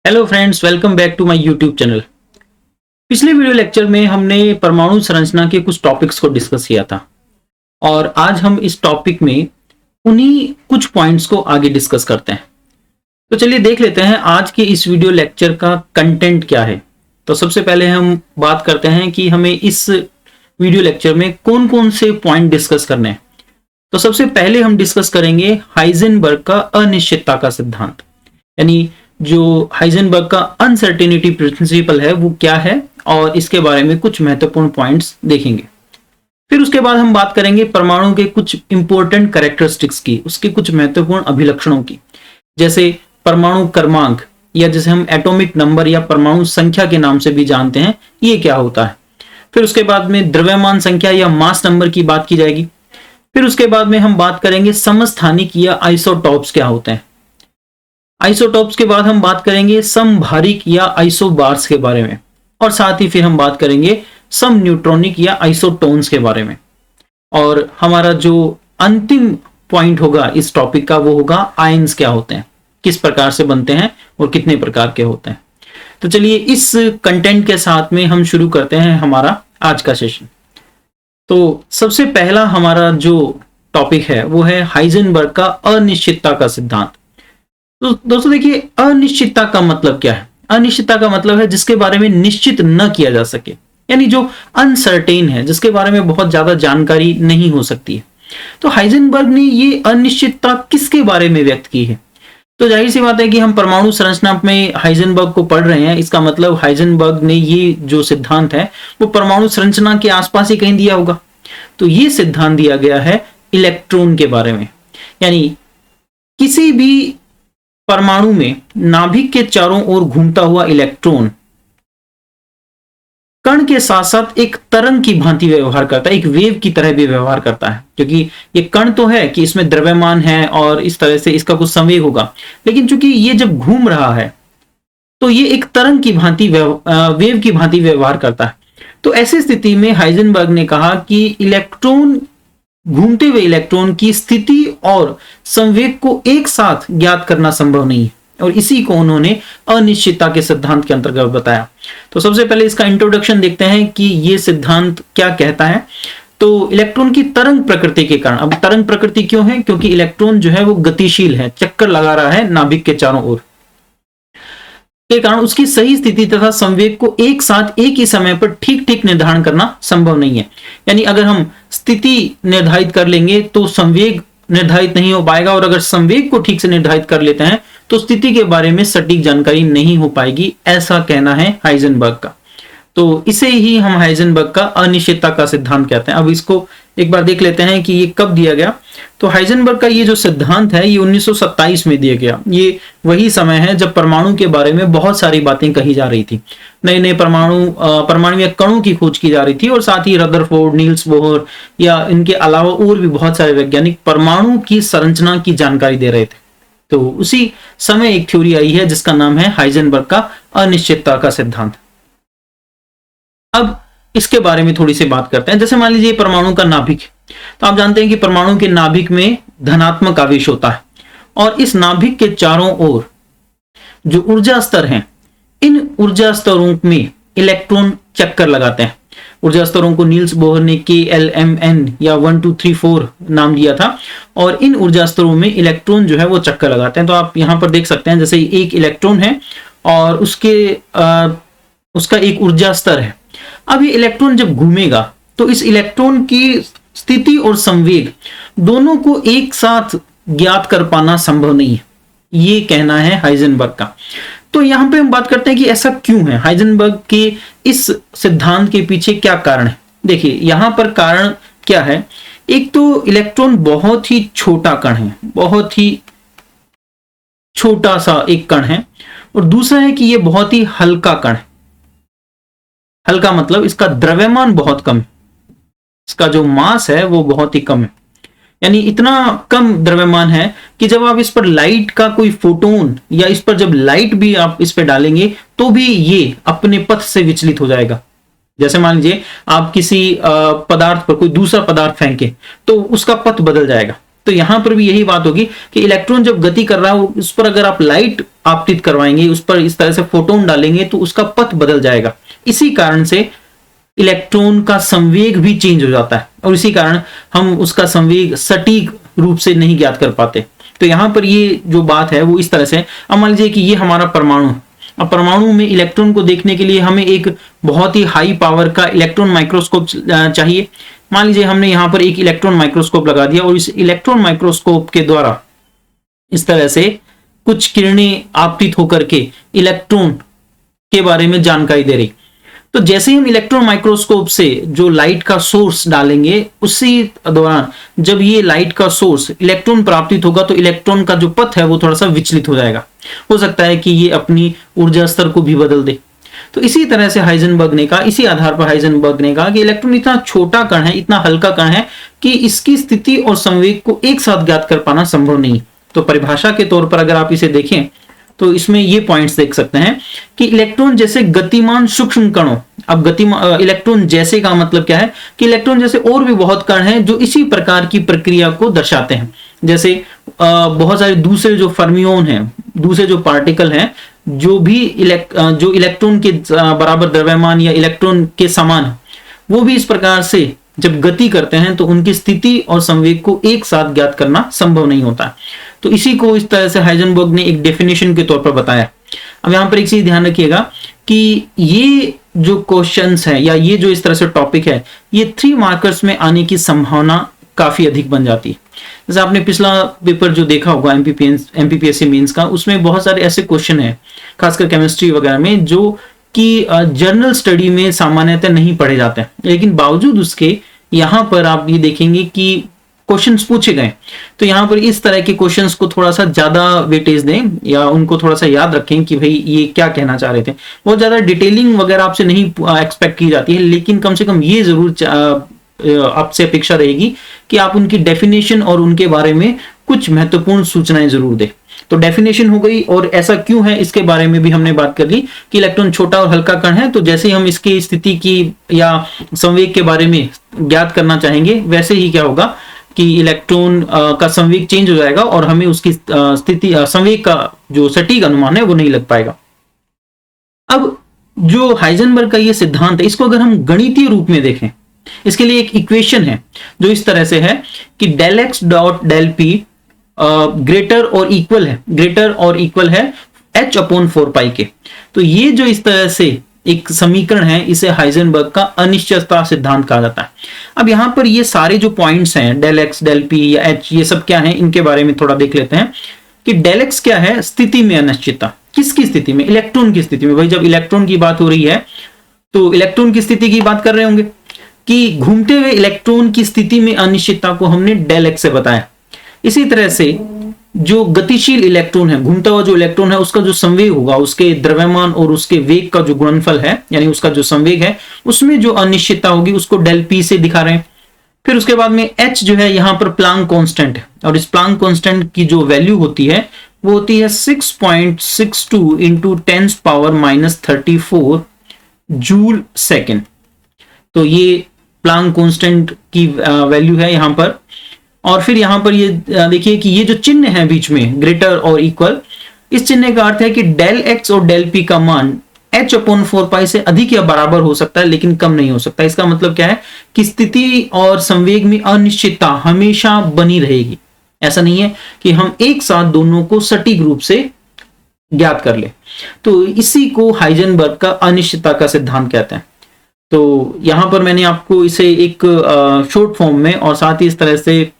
Hello friends, welcome back to my YouTube channel. पिछले video lecture में हमने परमाणु संरचना के कुछ टॉपिक्स को डिस्कस किया था और आज हम इस टॉपिक में उन्हीं कुछ पॉइंट्स को आगे डिस्कस करते हैं। तो चलिए देख लेते हैं आज के इस वीडियो लेक्चर का कंटेंट क्या है। तो सबसे पहले हम बात करते हैं कि हमें इस वीडियो लेक्चर में कौन कौन से पॉइंट डिस्कस करने हैं। तो सबसे पहले हम डिस्कस करेंगे हाइजेनबर्ग का अनिश्चितता का सिद्धांत, यानी जो हाइजेनबर्ग का अनसर्टेनिटी प्रिंसिपल है वो क्या है और इसके बारे में कुछ महत्वपूर्ण पॉइंट्स देखेंगे। फिर उसके बाद हम बात करेंगे परमाणु के कुछ इंपॉर्टेंट कैरेक्टरिस्टिक्स की, उसके कुछ महत्वपूर्ण अभिलक्षणों की, जैसे परमाणु क्रमांक या जिसे हम एटॉमिक नंबर या परमाणु संख्या के नाम से भी जानते हैं, ये क्या होता है। फिर उसके बाद में द्रव्यमान संख्या या मास नंबर की बात की जाएगी। फिर उसके बाद में हम बात करेंगे समस्थानिक या आइसोटॉप्स क्या होते हैं। आइसोटॉप्स के बाद हम बात करेंगे समभारिक या आइसोबार्स के बारे में, और साथ ही फिर हम बात करेंगे सम न्यूट्रॉनिक या आइसोटोन्स के बारे में। और हमारा जो अंतिम पॉइंट होगा इस टॉपिक का वो होगा आयंस क्या होते हैं, किस प्रकार से बनते हैं और कितने प्रकार के होते हैं। तो चलिए इस कंटेंट के साथ में हम शुरू करते हैं हमारा आज का सेशन। तो सबसे पहला हमारा जो टॉपिक है वो है हाइजेनबर्ग का अनिश्चितता का सिद्धांत। तो दोस्तों देखिए, अनिश्चितता का मतलब क्या है। अनिश्चितता का मतलब है जिसके बारे में निश्चित न किया जा सके, यानी जो अनसर्टेन है, जिसके बारे में बहुत ज्यादा जानकारी नहीं हो सकती है। तो हाइजेनबर्ग ने ये अनिश्चितता किसके बारे में व्यक्त की है। तो जाहिर सी बात है कि हम परमाणु संरचना में हाइजेनबर्ग को पढ़ रहे हैं, इसका मतलब हाइजेनबर्ग ने ये जो सिद्धांत है वो परमाणु संरचना के आसपास ही कहीं दिया होगा। तो ये सिद्धांत दिया गया है इलेक्ट्रॉन के बारे में, यानी किसी भी परमाणु में नाभिक के चारों ओर घूमता हुआ इलेक्ट्रॉन कण के साथ साथ एक तरंग की भांति व्यवहार करता है, एक वेव की तरह भी व्यवहार करता है। क्योंकि ये कण तो है कि इसमें द्रव्यमान है और इस तरह से इसका कुछ संवेग होगा, लेकिन चूंकि ये जब घूम रहा है तो ये एक तरंग की भांति वेव की भांति व्यवहार करता है। तो ऐसी स्थिति में हाइजेनबर्ग ने कहा कि इलेक्ट्रॉन, घूमते हुए इलेक्ट्रॉन की स्थिति और संवेग को एक साथ ज्ञात करना संभव नहीं है, और इसी को उन्होंने अनिश्चितता के सिद्धांत के अंतर्गत बताया। तो सबसे पहले इसका इंट्रोडक्शन देखते हैं कि ये सिद्धांत क्या कहता है। तो इलेक्ट्रॉन की तरंग प्रकृति के कारण, अब तरंग प्रकृति क्यों है, क्योंकि इलेक्ट्रॉन जो है वो गतिशील है, चक्कर लगा रहा है नाभिक के चारों ओर, के कारण उसकी सही स्थिति तथा संवेग को एक साथ एक ही समय पर ठीक ठीक निर्धारण करना संभव नहीं है। यानी अगर हम स्थिति निर्धारित कर लेंगे तो संवेग निर्धारित नहीं हो पाएगा, और अगर संवेग को ठीक से निर्धारित कर लेते हैं तो स्थिति के बारे में सटीक जानकारी नहीं हो पाएगी, ऐसा कहना है हाइजेनबर्ग का। तो इसे ही हम हाइजेनबर्ग का अनिश्चितता का सिद्धांत कहते हैं। अब इसको एक बार देख लेते हैं कि ये कब दिया गया। तो हाइजेनबर्ग का ये जो सिद्धांत है ये 1927 में दिया गया। ये वही समय है जब परमाणु के बारे में बहुत सारी बातें कही जा रही थी, नए नए परमाणु कणों की खोज की जा रही थी, और साथ ही रदरफोर्ड, नील्स बोहर या इनके अलावा और भी बहुत सारे वैज्ञानिक परमाणु की संरचना की जानकारी दे रहे थे। तो उसी समय एक थ्योरी आई है जिसका नाम है हाइजेनबर्ग का अनिश्चितता का सिद्धांत। अब इसके बारे में थोड़ी सी बात करते हैं। जैसे मान लीजिए परमाणु का नाभिक, तो आप जानते हैं कि परमाणु के नाभिक में धनात्मक आवेश होता है, और इस नाभिक के चारों ओर जो ऊर्जा स्तर हैं, इन ऊर्जा स्तरों में इलेक्ट्रॉन चक्कर लगाते हैं। ऊर्जा स्तरों को नील्स बोहर ने KLMN या 1 2 3 4 नाम दिया था, और इन ऊर्जा स्तरों में इलेक्ट्रॉन जो है वो चक्कर लगाते हैं। तो आप यहां पर देख सकते हैं, जैसे एक इलेक्ट्रॉन है और उसका एक ऊर्जा स्तर है। अब ये इलेक्ट्रॉन जब घूमेगा तो इस इलेक्ट्रॉन की स्थिति और संवेग दोनों को एक साथ ज्ञात कर पाना संभव नहीं है, ये कहना है हाइजेनबर्ग का। तो यहां पे हम बात करते हैं कि ऐसा क्यों है, हाइजेनबर्ग के इस सिद्धांत के पीछे क्या कारण है। देखिए यहां पर कारण क्या है। एक तो इलेक्ट्रॉन बहुत ही छोटा कण है, बहुत ही छोटा सा एक कण है, और दूसरा है कि यह बहुत ही हल्का कण है। हल्का मतलब इसका द्रव्यमान बहुत कम है, इसका जो मास है वो बहुत ही कम है, यानी इतना कम द्रव्यमान है कि जब आप इस पर लाइट का कोई फोटोन या इस पर जब लाइट भी आप इस पर डालेंगे तो भी ये अपने पथ से विचलित हो जाएगा। जैसे मान लीजिए आप किसी पदार्थ पर कोई दूसरा पदार्थ फेंके तो उसका पथ बदल जाएगा। तो यहां पर भी यही बात होगी कि इलेक्ट्रॉन जब गति कर रहा है उस पर अगर आप लाइट आपतित करवाएंगे, उस पर इस तरह से फोटोन डालेंगे तो उसका पथ बदल जाएगा। इसी कारण से इलेक्ट्रॉन का संवेग भी चेंज हो जाता है और इसी कारण हम उसका संवेग सटीक रूप से नहीं ज्ञात कर पाते। तो यहां पर ये जो बात है वो इस तरह से, अब मान लीजिए कि ये हमारा परमाणु, अब परमाणु में इलेक्ट्रॉन को देखने के लिए हमें एक बहुत ही हाई पावर का इलेक्ट्रॉन माइक्रोस्कोप चाहिए। मान लीजिए हमने यहाँ पर एक इलेक्ट्रॉन माइक्रोस्कोप लगा दिया और इस इलेक्ट्रॉन माइक्रोस्कोप के द्वारा इस तरह से कुछ किरणें आपतित होकर के इलेक्ट्रॉन के बारे में जानकारी दे रही। तो जैसे ही हम इलेक्ट्रॉन माइक्रोस्कोप से जो लाइट का सोर्स डालेंगे, उसी दौरान जब ये लाइट का सोर्स इलेक्ट्रॉन प्राप्तित होगा तो इलेक्ट्रॉन का जो पथ है वो थोड़ा सा विचलित हो जाएगा। हो सकता है कि ये अपनी ऊर्जा स्तर को भी बदल दे। तो इसी तरह से हाइजेनबर्ग ने कहा, इसी आधार पर हाइजेनबर्ग ने कहा कि इलेक्ट्रॉन इतना छोटा कण है, इतना हल्का कण है कि इसकी स्थिति और संवेग को एक साथ ज्ञात कर पाना संभव नहीं। तो परिभाषा के तौर पर अगर आप इसे देखें तो इसमें ये पॉइंट्स देख सकते हैं कि इलेक्ट्रॉन जैसे गतिमान सूक्ष्म कणों, अब गतिमान इलेक्ट्रॉन जैसे का मतलब क्या है कि इलेक्ट्रॉन जैसे और भी बहुत कण हैं जो इसी प्रकार की प्रक्रिया को दर्शाते हैं। जैसे बहुत सारे दूसरे जो फर्मियोन हैं, दूसरे जो पार्टिकल हैं, जो भी जो इलेक्ट्रॉन के बराबर द्रव्यमान या इलेक्ट्रॉन के समान, वो भी इस प्रकार से जब गति करते हैं तो उनकी स्थिति और संवेग को एक साथ ज्ञात करना संभव नहीं होता। तो इसी को इस तरह से हाइजेनबर्ग ने एक डेफिनेशन के तौर पर बताया। अब यहां पर एक चीज ध्यान रखिएगा कि ये जो क्वेश्चंस है या ये जो इस तरह से टॉपिक है, ये 3 मार्कर्स में आने की संभावना काफी अधिक बन जाती है। जैसे आपने पिछला पेपर जो देखा होगा एमपीपीएससी मेंस का, उसमें बहुत सारे ऐसे क्वेश्चन है खासकर केमिस्ट्री वगैरह में जो कि जर्नल स्टडी में सामान्यतः नहीं पढ़े जाते हैं, लेकिन बावजूद उसके यहाँ पर आप ये देखेंगे कि क्वेश्चंस पूछे गए। तो यहाँ पर इस तरह के क्वेश्चंस को थोड़ा सा ज्यादा वेटेज दें या उनको थोड़ा सा याद रखें कि भाई ये क्या कहना चाह रहे थे। बहुत ज्यादा डिटेलिंग वगैरह आपसे नहीं एक्सपेक्ट की जाती है, लेकिन कम से कम ये जरूर आपसे अपेक्षा रहेगी कि आप उनकी डेफिनेशन और उनके बारे में कुछ महत्वपूर्ण सूचनाएं जरूर दें। तो डेफिनेशन हो गई और ऐसा क्यों है इसके बारे में भी हमने बात कर ली कि इलेक्ट्रॉन छोटा और हल्का कण है, तो जैसे ही हम इसकी स्थिति की या संवेग के बारे में ज्ञात करना चाहेंगे वैसे ही क्या होगा कि इलेक्ट्रॉन का संवेग चेंज हो जाएगा और हमें उसकी स्थिति संवेग का जो सटीक अनुमान है वो नहीं लग पाएगा। अब जो हाइजेनबर्ग का ये सिद्धांत है, इसको अगर हम गणितीय रूप में देखें, इसके लिए एक इक्वेशन है जो इस तरह से है कि del x dot del P greater और इक्वल है h अपॉन 4 पाई के। तो ये जो इस तरह से एक समीकरण है, इसे हाइजेनबर्ग का अनिश्चितता सिद्धांत कहा जाता है। अब यहां पर ये सारे जो पॉइंट्स हैं डेल एक्स डेल पी या h, ये सब क्या है, इनके बारे में थोड़ा देख लेते हैं कि डेल एक्स क्या है, स्थिति में अनिश्चितता। किसकी स्थिति में? इलेक्ट्रॉन की स्थिति में। भाई जब इलेक्ट्रॉन की बात हो रही है तो इलेक्ट्रॉन की स्थिति की बात कर रहे होंगे कि घूमते हुए इलेक्ट्रॉन की स्थिति में अनिश्चितता को हमने डेल एक्स से बताया। इसी तरह से जो गतिशील इलेक्ट्रॉन है, घूमता हुआ जो इलेक्ट्रॉन है, उसका जो संवेग होगा, उसके द्रव्यमान और उसके वेग का जो गुणनफल है, यानी उसका जो संवेग है, उसमें जो अनिश्चितता होगी उसको डेल पी से दिखा रहे हैं। फिर उसके बाद में h जो है यहां पर प्लांक कांस्टेंट है और इस प्लांक कांस्टेंट की जो वैल्यू होती है वो होती है 6.62 इंटू 10 पावर -34 जूल सेकेंड। तो ये प्लांक कांस्टेंट की वैल्यू है यहां पर। और फिर यहां पर ये देखिए कि ये जो चिन्ह है बीच में ग्रेटर और इक्वल, इस चिन्ह का अर्थ है कि डेल एक्स और डेल पी का मान h अपॉन 4 पाई से अधिक या बराबर हो सकता है लेकिन कम नहीं हो सकता। इसका मतलब क्या है कि स्थिति और संवेग में अनिश्चितता हमेशा बनी रहेगी। ऐसा नहीं है कि हम एक साथ दोनों को सटीक रूप से ज्ञात कर ले। तो इसी को हाइजेनबर्ग का अनिश्चितता का सिद्धांत कहते हैं। तो यहां पर मैंने आपको इसे एक शॉर्ट फॉर्म में और साथ ही इस तरह से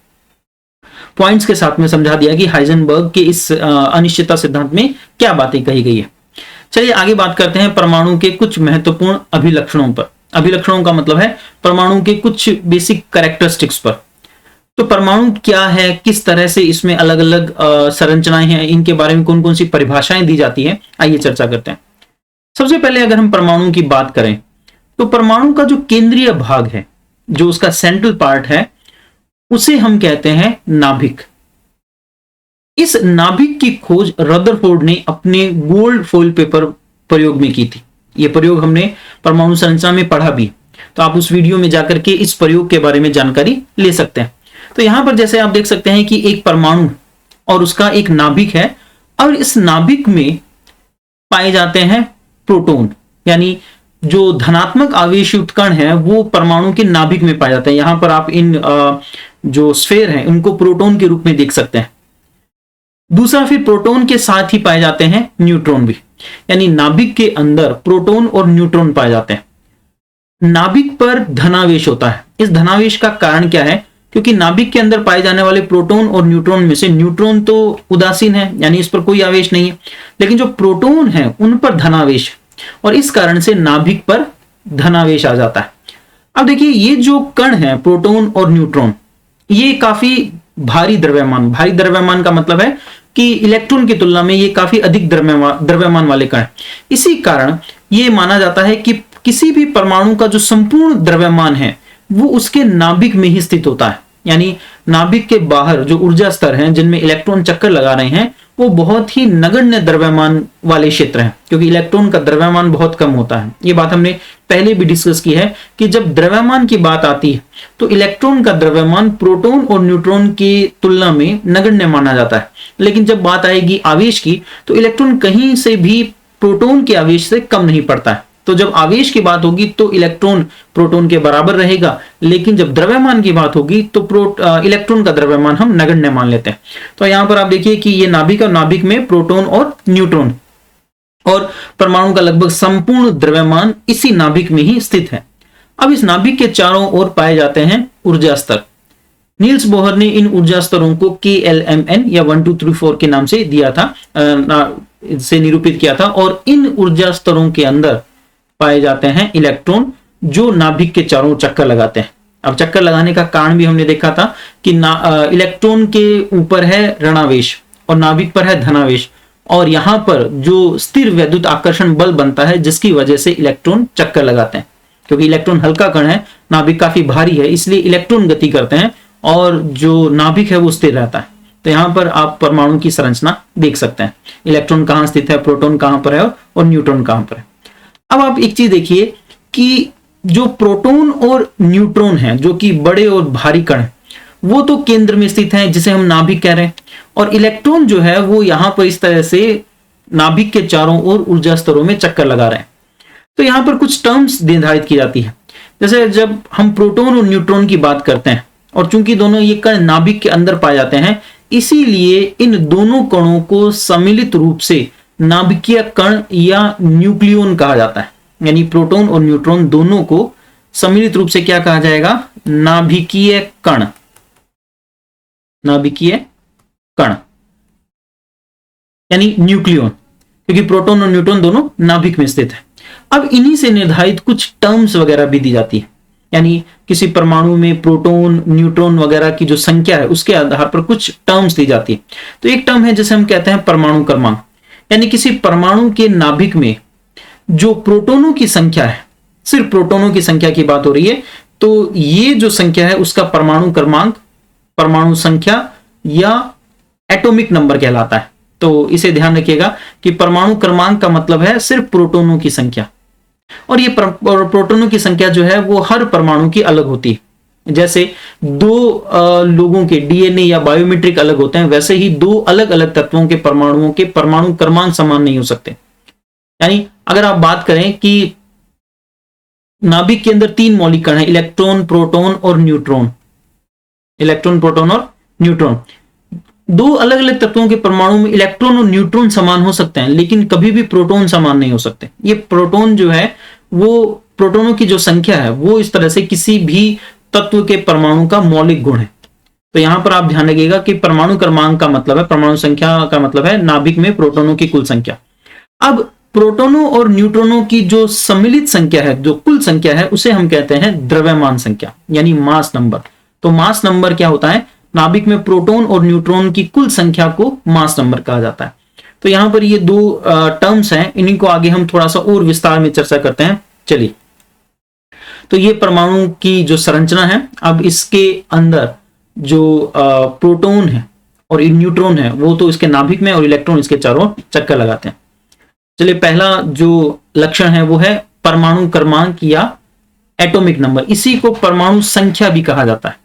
पॉइंट्स के साथ में समझा दिया कि हाइजेनबर्ग के इस अनिश्चितता सिद्धांत में क्या बातें कही गई है। चलिए आगे बात करते हैं परमाणु के कुछ महत्वपूर्ण अभिलक्षणों पर। अभिलक्षणों का मतलब है परमाणु के कुछ बेसिक कैरेक्टरिस्टिक्स पर। तो परमाणु क्या है, किस तरह से इसमें अलग अलग संरचनाएं हैं, इनके बारे में कौन कौन सी परिभाषाएं दी जाती है, आइए चर्चा करते हैं। सबसे पहले अगर हम परमाणु की बात करें तो परमाणु का जो केंद्रीय भाग है, जो उसका सेंट्रल पार्ट है, उसे हम कहते हैं नाभिक। इस नाभिक की खोज रदरफोर्ड ने अपने गोल्ड फॉइल पेपर प्रयोग में की थी। यह प्रयोग हमने परमाणु संरचना में पढ़ा भी, तो आप उस वीडियो में जाकर के इस प्रयोग के बारे में जानकारी ले सकते हैं। तो यहां पर जैसे आप देख सकते हैं कि एक परमाणु और उसका एक नाभिक है, और इस नाभिक में पाए जाते हैं प्रोटॉन, यानी जो धनात्मक आवेश युक्त कण है वो परमाणु के नाभिक में पाए जाते हैं। यहां पर आप इन जो स्फेयर हैं उनको प्रोटॉन के रूप में देख सकते हैं। दूसरा, फिर प्रोटॉन के साथ ही पाए जाते हैं न्यूट्रॉन भी, यानी नाभिक के अंदर प्रोटॉन और न्यूट्रॉन पाए जाते हैं। नाभिक पर धनावेश होता है। इस धनावेश का कारण क्या है? क्योंकि नाभिक के अंदर पाए जाने वाले प्रोटॉन और न्यूट्रॉन में से न्यूट्रॉन तो उदासीन है, यानी इस पर कोई आवेश नहीं है, लेकिन जो प्रोटॉन है उन पर धनावेश, और इस कारण से नाभिक पर धनावेश आ जाता है। अब देखिए, ये जो कण है प्रोटॉन और न्यूट्रॉन, ये काफी भारी द्रव्यमान का मतलब है कि इलेक्ट्रॉन की तुलना में ये काफी अधिक द्रव्यमान वाले कण हैं। इसी कारण ये माना जाता है कि किसी भी परमाणु का जो संपूर्ण द्रव्यमान है वो उसके नाभिक में ही स्थित होता है, यानी नाभिक के बाहर जो ऊर्जा स्तर हैं जिनमें इलेक्ट्रॉन चक्कर लगा रहे हैं वो बहुत ही नगण्य द्रव्यमान वाले क्षेत्र हैं, क्योंकि इलेक्ट्रॉन का द्रव्यमान बहुत कम होता है। ये बात हमने पहले भी डिस्कस की है कि जब द्रव्यमान की बात आती है तो इलेक्ट्रॉन का द्रव्यमान प्रोटॉन और न्यूट्रॉन की तुलना में नगण्य माना जाता है, लेकिन जब बात आएगी आवेश की तो इलेक्ट्रॉन कहीं से भी प्रोटॉन के आवेश से कम नहीं पड़ता है। तो जब आवेश की बात होगी तो इलेक्ट्रॉन प्रोटॉन के बराबर रहेगा, लेकिन जब द्रव्यमान की बात होगी तो इलेक्ट्रॉन का द्रव्यमान हम नगण्य मान लेते हैं। तो यहां पर आप देखिए कि ये नाभिक और नाभिक में प्रोटॉन और न्यूट्रॉन और परमाणु का लगभग संपूर्ण द्रव्यमान इसी नाभिक में ही स्थित है। अब इस नाभिक के चारों ओर पाए जाते हैं ऊर्जा स्तर। नील्स बोहर ने इन ऊर्जा स्तरों को KLMN या 1 2 3 4 के नाम से दिया था, से निरूपित किया था, और इन ऊर्जा स्तरों के अंदर पाए जाते हैं इलेक्ट्रॉन जो नाभिक के चारों चक्कर लगाते हैं। अब चक्कर लगाने का कारण भी हमने देखा था कि इलेक्ट्रॉन के ऊपर है ऋणावेश और नाभिक पर है धनावेश, और यहां पर जो स्थिर वैद्युत आकर्षण बल बनता है जिसकी वजह से इलेक्ट्रॉन चक्कर लगाते हैं। क्योंकि इलेक्ट्रॉन हल्का कण है, नाभिक काफी भारी है, इसलिए इलेक्ट्रॉन गति करते हैं और जो नाभिक है वो स्थिर रहता है। तो यहां पर आप परमाणु की संरचना देख सकते हैं, इलेक्ट्रॉन कहां स्थित है, प्रोटॉन कहां पर है और न्यूट्रॉन कहां पर है। अब आप एक चीज देखिए कि जो प्रोटॉन और न्यूट्रॉन है जो कि बड़े और भारी कण है वो तो केंद्र में स्थित है जिसे हम नाभिक कह रहे हैं, और इलेक्ट्रॉन जो है वो यहां पर इस तरह से नाभिक के चारों ओर ऊर्जा स्तरों में चक्कर लगा रहे हैं। तो यहां पर कुछ टर्म्स निर्धारित की जाती है, जैसे जब हम प्रोटॉन और न्यूट्रॉन की बात करते हैं, और चूंकि दोनों ये कण नाभिक के अंदर पाए जाते हैं इसीलिए इन दोनों कणों को सम्मिलित रूप से नाभिकीय कण या न्यूक्लियॉन कहा जाता है। यानी प्रोटॉन और न्यूट्रॉन दोनों को सम्मिलित रूप से क्या कहा जाएगा? नाभिकीय कण, नाभिकीय कण यानी न्यूक्लियॉन, क्योंकि प्रोटॉन और न्यूट्रॉन दोनों नाभिक में स्थित है। अब इन्हीं से निर्धारित कुछ टर्म्स वगैरह भी दी जाती है, यानी किसी परमाणु में प्रोटॉन न्यूट्रॉन वगैरह की जो संख्या है उसके आधार पर कुछ टर्म्स दी जाती है। तो एक टर्म है जिसे हम कहते हैं परमाणु क्रमांक, यानी किसी परमाणु के नाभिक में जो प्रोटॉनों की संख्या है, सिर्फ प्रोटॉनों की संख्या की बात हो रही है, तो ये जो संख्या है उसका परमाणु क्रमांक, परमाणु संख्या या एटॉमिक नंबर कहलाता है। तो इसे ध्यान रखिएगा कि परमाणु क्रमांक का मतलब है सिर्फ प्रोटॉनों की संख्या, और ये प्रोटॉनों की संख्या जो है वो हर परमाणु की अलग होती है। जैसे दो लोगों के डीएनए या बायोमेट्रिक अलग होते हैं, वैसे ही दो अलग अलग तत्वों के परमाणुओं के परमाणु क्रमांक समान नहीं हो सकते। यानी अगर आप बात करें कि नाभिक के अंदर 3 मौलिक कण हैं, इलेक्ट्रॉन, प्रोटॉन और न्यूट्रॉन, इलेक्ट्रॉन, प्रोटॉन और न्यूट्रॉन, दो अलग अलग तत्वों के परमाणु में इलेक्ट्रॉन और न्यूट्रॉन समान हो सकते हैं लेकिन कभी भी प्रोटॉन समान नहीं हो सकते। ये प्रोटॉन जो है वो, प्रोटॉनों की जो संख्या है वो इस तरह से किसी भी तत्व के परमाणु का मौलिक गुण है। तो यहां पर आप ध्यान रखिएगा कि परमाणु क्रमांक का मतलब है, परमाणु संख्या का मतलब है नाभिक में प्रोटॉनों की कुल संख्या। अब प्रोटॉनों और न्यूट्रॉनों की जो सम्मिलित संख्या है, जो कुल संख्या है, उसे हम कहते हैं द्रव्यमान संख्या यानी मास नंबर। तो मास नंबर क्या होता है? नाभिक में प्रोटॉन और न्यूट्रॉन की कुल संख्या को मास नंबर कहा जाता है। तो यहां पर ये दो टर्म्स हैं, इन्हीं को आगे हम थोड़ा सा और विस्तार में चर्चा करते हैं। चलिए, तो ये परमाणु की जो संरचना है, अब इसके अंदर जो प्रोटॉन है और न्यूट्रॉन है वो तो इसके नाभिक में, और इलेक्ट्रॉन इसके चारों चक्कर लगाते हैं। चलिए, पहला जो लक्षण है वो है परमाणु क्रमांक या एटॉमिक नंबर। इसी को परमाणु संख्या भी कहा जाता है।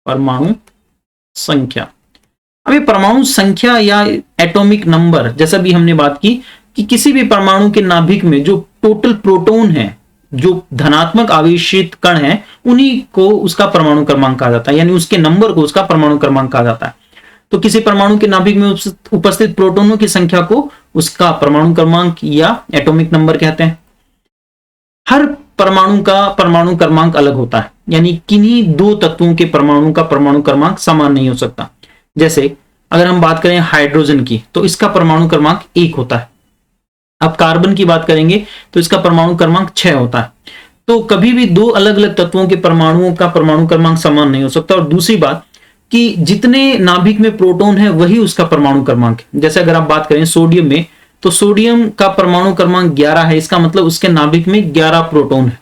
परमाणु संख्या। अब ये परमाणु संख्या या एटॉमिक नंबर, जैसा भी हमने बात की कि किसी भी परमाणु के नाभिक में जो टोटल प्रोटॉन है, जो धनात्मक आवेशित कण है, उन्हीं को उसका परमाणु क्रमांक कहा जाता है, यानी उसके नंबर को उसका परमाणु क्रमांक कहा जाता है। तो किसी परमाणु के नाभिक में उपस्थित प्रोटॉनों की संख्या को उसका परमाणु क्रमांक या एटॉमिक नंबर कहते हैं। हर परमाणु का परमाणु क्रमांक अलग होता है, यानी किन्हीं दो तत्वों के परमाणु का परमाणु क्रमांक समान नहीं हो सकता। जैसे अगर हम बात करें हाइड्रोजन की, तो इसका परमाणु क्रमांक 1 होता है। अब कार्बन की बात करेंगे तो इसका परमाणु क्रमांक 6 होता है। तो कभी भी दो अलग अलग तत्वों के परमाणुओं का परमाणु क्रमांक समान नहीं हो सकता। और दूसरी बात कि जितने नाभिक में प्रोटॉन है वही उसका परमाणु क्रमांक है। जैसे अगर आप बात करें सोडियम में, तो सोडियम का परमाणु क्रमांक 11 है, इसका मतलब उसके नाभिक में 11 प्रोटॉन है।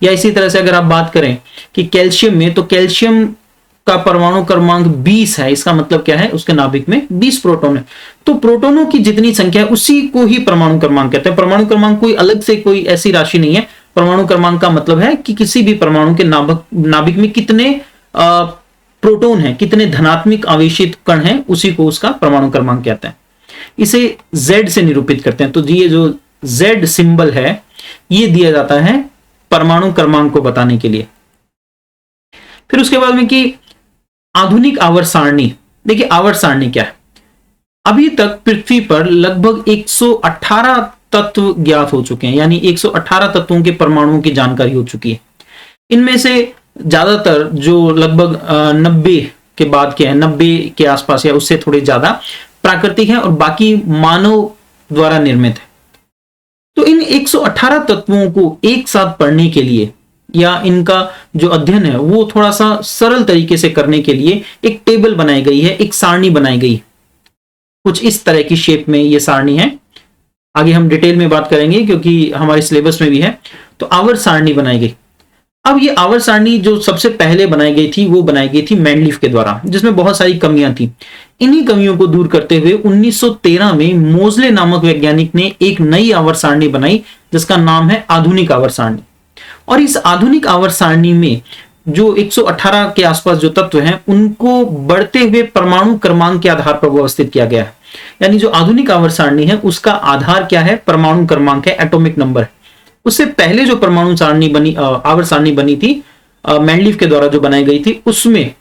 या इसी तरह से अगर आप बात करें कि कैल्शियम में, तो कैल्शियम का परमाणु क्रमांक 20 है, इसका मतलब क्या है, उसके नाभिक में 20 प्रोटॉन है। तो प्रोटॉनों की जितनी संख्या है उसी को ही परमाणु क्रमांक कहते हैं। परमाणु क्रमांक कोई अलग से कोई ऐसी राशि नहीं है। परमाणु क्रमांक का मतलब है कि किसी भी परमाणु के नाभिक में कितने प्रोटॉन है, कितने धनात्मक आवेशित कण हैं, उसी को उसका परमाणु क्रमांक कहते हैं। इसे Z से निरूपित करते हैं। तो ये जो Z सिंबल है, ये दिया जाता है परमाणु क्रमांक को बताने के लिए। फिर उसके बाद में कि आधुनिक आवर्त सारणी। देखिए आवर्त सारणी क्या है। अभी तक पृथ्वी पर लगभग 118 तत्व ज्ञात हो चुके हैं, यानी 118 तत्वों के परमाणुओं की जानकारी हो चुकी है। इनमें से ज्यादातर जो लगभग 90 के बाद के हैं, 90 के आसपास या उससे थोड़े ज्यादा प्राकृतिक है और बाकी मानव द्वारा निर्मित है। तो इन 118 तत्वों को एक साथ पढ़ने के लिए या इनका जो अध्ययन है वो थोड़ा सा सरल तरीके से करने के लिए एक टेबल बनाई गई है, एक सारणी बनाई गई। कुछ इस तरह की शेप में ये सारणी है। आगे हम डिटेल में बात करेंगे क्योंकि हमारे सिलेबस में भी है। तो आवर्त सारणी बनाई गई। अब ये आवर्त सारणी जो सबसे पहले बनाई गई थी वो बनाई गई थी मैंडलीफ के द्वारा, जिसमें बहुत सारी कमियां थी। इन्हीं कमियों को दूर करते हुए 1913 में मोजले नामक वैज्ञानिक ने एक नई आवर्त सारणी बनाई जिसका नाम है आधुनिक आवर्त सारणी। और इस आधुनिक आवर्त सारणी में जो 118 के आसपास जो तत्व हैं उनको बढ़ते हुए परमाणु क्रमांक के आधार पर व्यवस्थित किया गया है। यानी जो आधुनिक आवर्त सारणी है उसका आधार क्या है, परमाणु क्रमांक है, एटॉमिक नंबर है। उससे पहले जो परमाणु सारणी बनी, आवर्त सारणी बनी थी मैंडलीफ के द्वारा जो बनाई गई थी, उसमें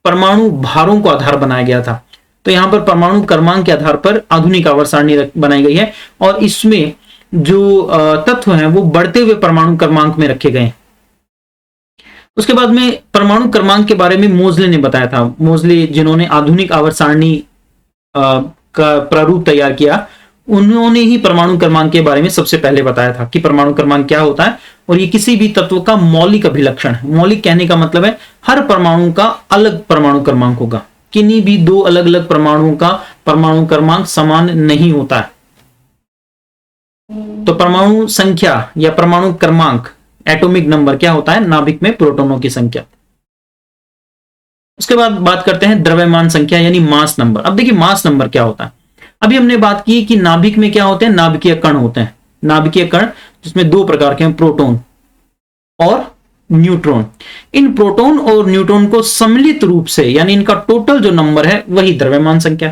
परमाणु भारों को आधार बनाया गया था। तो यहां पर परमाणु क्रमांक के आधार पर आधुनिक आवर्त सारणी बनाई गई है और इसमें जो तत्व हैं वो बढ़ते हुए परमाणु क्रमांक में रखे गए। उसके बाद में परमाणु क्रमांक के बारे में मोजले ने बताया था। मोजले जिन्होंने आधुनिक आवर्त सारणी का प्रारूप तैयार किया, उन्होंने ही परमाणु क्रमांक के बारे में सबसे पहले बताया था कि परमाणु क्रमांक क्या होता है और ये किसी भी तत्व का मौलिक अभिलक्षण है। मौलिक कहने का मतलब है हर परमाणु का अलग परमाणु क्रमांक होगा। किन्हीं भी दो अलग अलग परमाणुओं का परमाणु क्रमांक समान नहीं होता है। तो परमाणु संख्या या परमाणु क्रमांक, एटॉमिक नंबर क्या होता है, नाभिक में प्रोटॉनों की संख्या। उसके बाद बात करते हैं द्रव्यमान संख्या यानी मास नंबर। अब देखिए मास नंबर क्या होता है। अभी हमने बात की कि नाभिक में क्या होते हैं, नाभिकीय कण होते हैं। नाभिकीय कण जिसमें दो प्रकार के हैं, प्रोटॉन और न्यूट्रॉन। इन प्रोटॉन और न्यूट्रॉन को सम्मिलित रूप से यानी इनका टोटल जो नंबर है वही द्रव्यमान संख्या।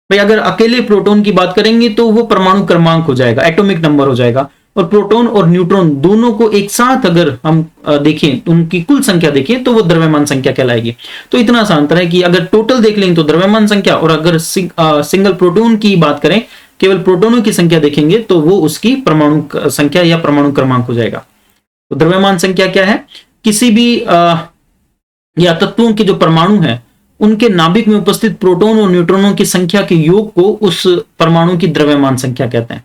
भाई अगर अकेले प्रोटॉन की बात करेंगे तो वो परमाणु क्रमांक हो जाएगा, एटॉमिक नंबर हो जाएगा। और प्रोटॉन और न्यूट्रॉन दोनों को एक साथ अगर हम देखें, उनकी कुल संख्या देखें, तो वो द्रव्यमान संख्या कहलाएगी। तो इतना आसान अंतर है कि अगर टोटल देख लेंगे तो द्रव्यमान संख्या, और अगर सिंगल प्रोटॉन की बात करें, केवल प्रोटॉनों की संख्या देखेंगे तो वो उसकी परमाणु संख्या या परमाणु क्रमांक हो जाएगा। तो द्रव्यमान संख्या क्या है, किसी भी या तत्वों के जो परमाणु है उनके नाभिक में उपस्थित प्रोटॉन और न्यूट्रॉनों की संख्या के योग को उस परमाणु की द्रव्यमान संख्या कहते हैं।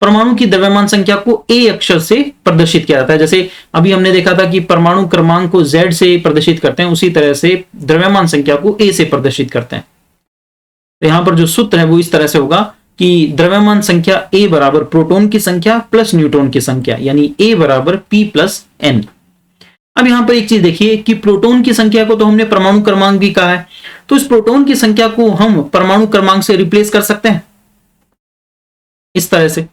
परमाणु की द्रव्यमान संख्या को ए अक्षर से प्रदर्शित किया जाता है। जैसे अभी हमने देखा था कि परमाणु क्रमांक को Z से प्रदर्शित करते हैं, उसी तरह से द्रव्यमान संख्या को ए से प्रदर्शित करते हैं। तो यहां पर जो सूत्र है वो इस तरह से होगा कि द्रव्यमान संख्या ए बराबर प्रोटॉन की संख्या प्लस न्यूट्रॉन की संख्या, यानी ए बराबर P प्लस N। अब यहां पर एक चीज देखिए कि प्रोटॉन की संख्या को तो हमने परमाणु क्रमांक भी कहा है, तो इस प्रोटॉन की संख्या को हम परमाणु क्रमांक से रिप्लेस कर सकते हैं इस तरह से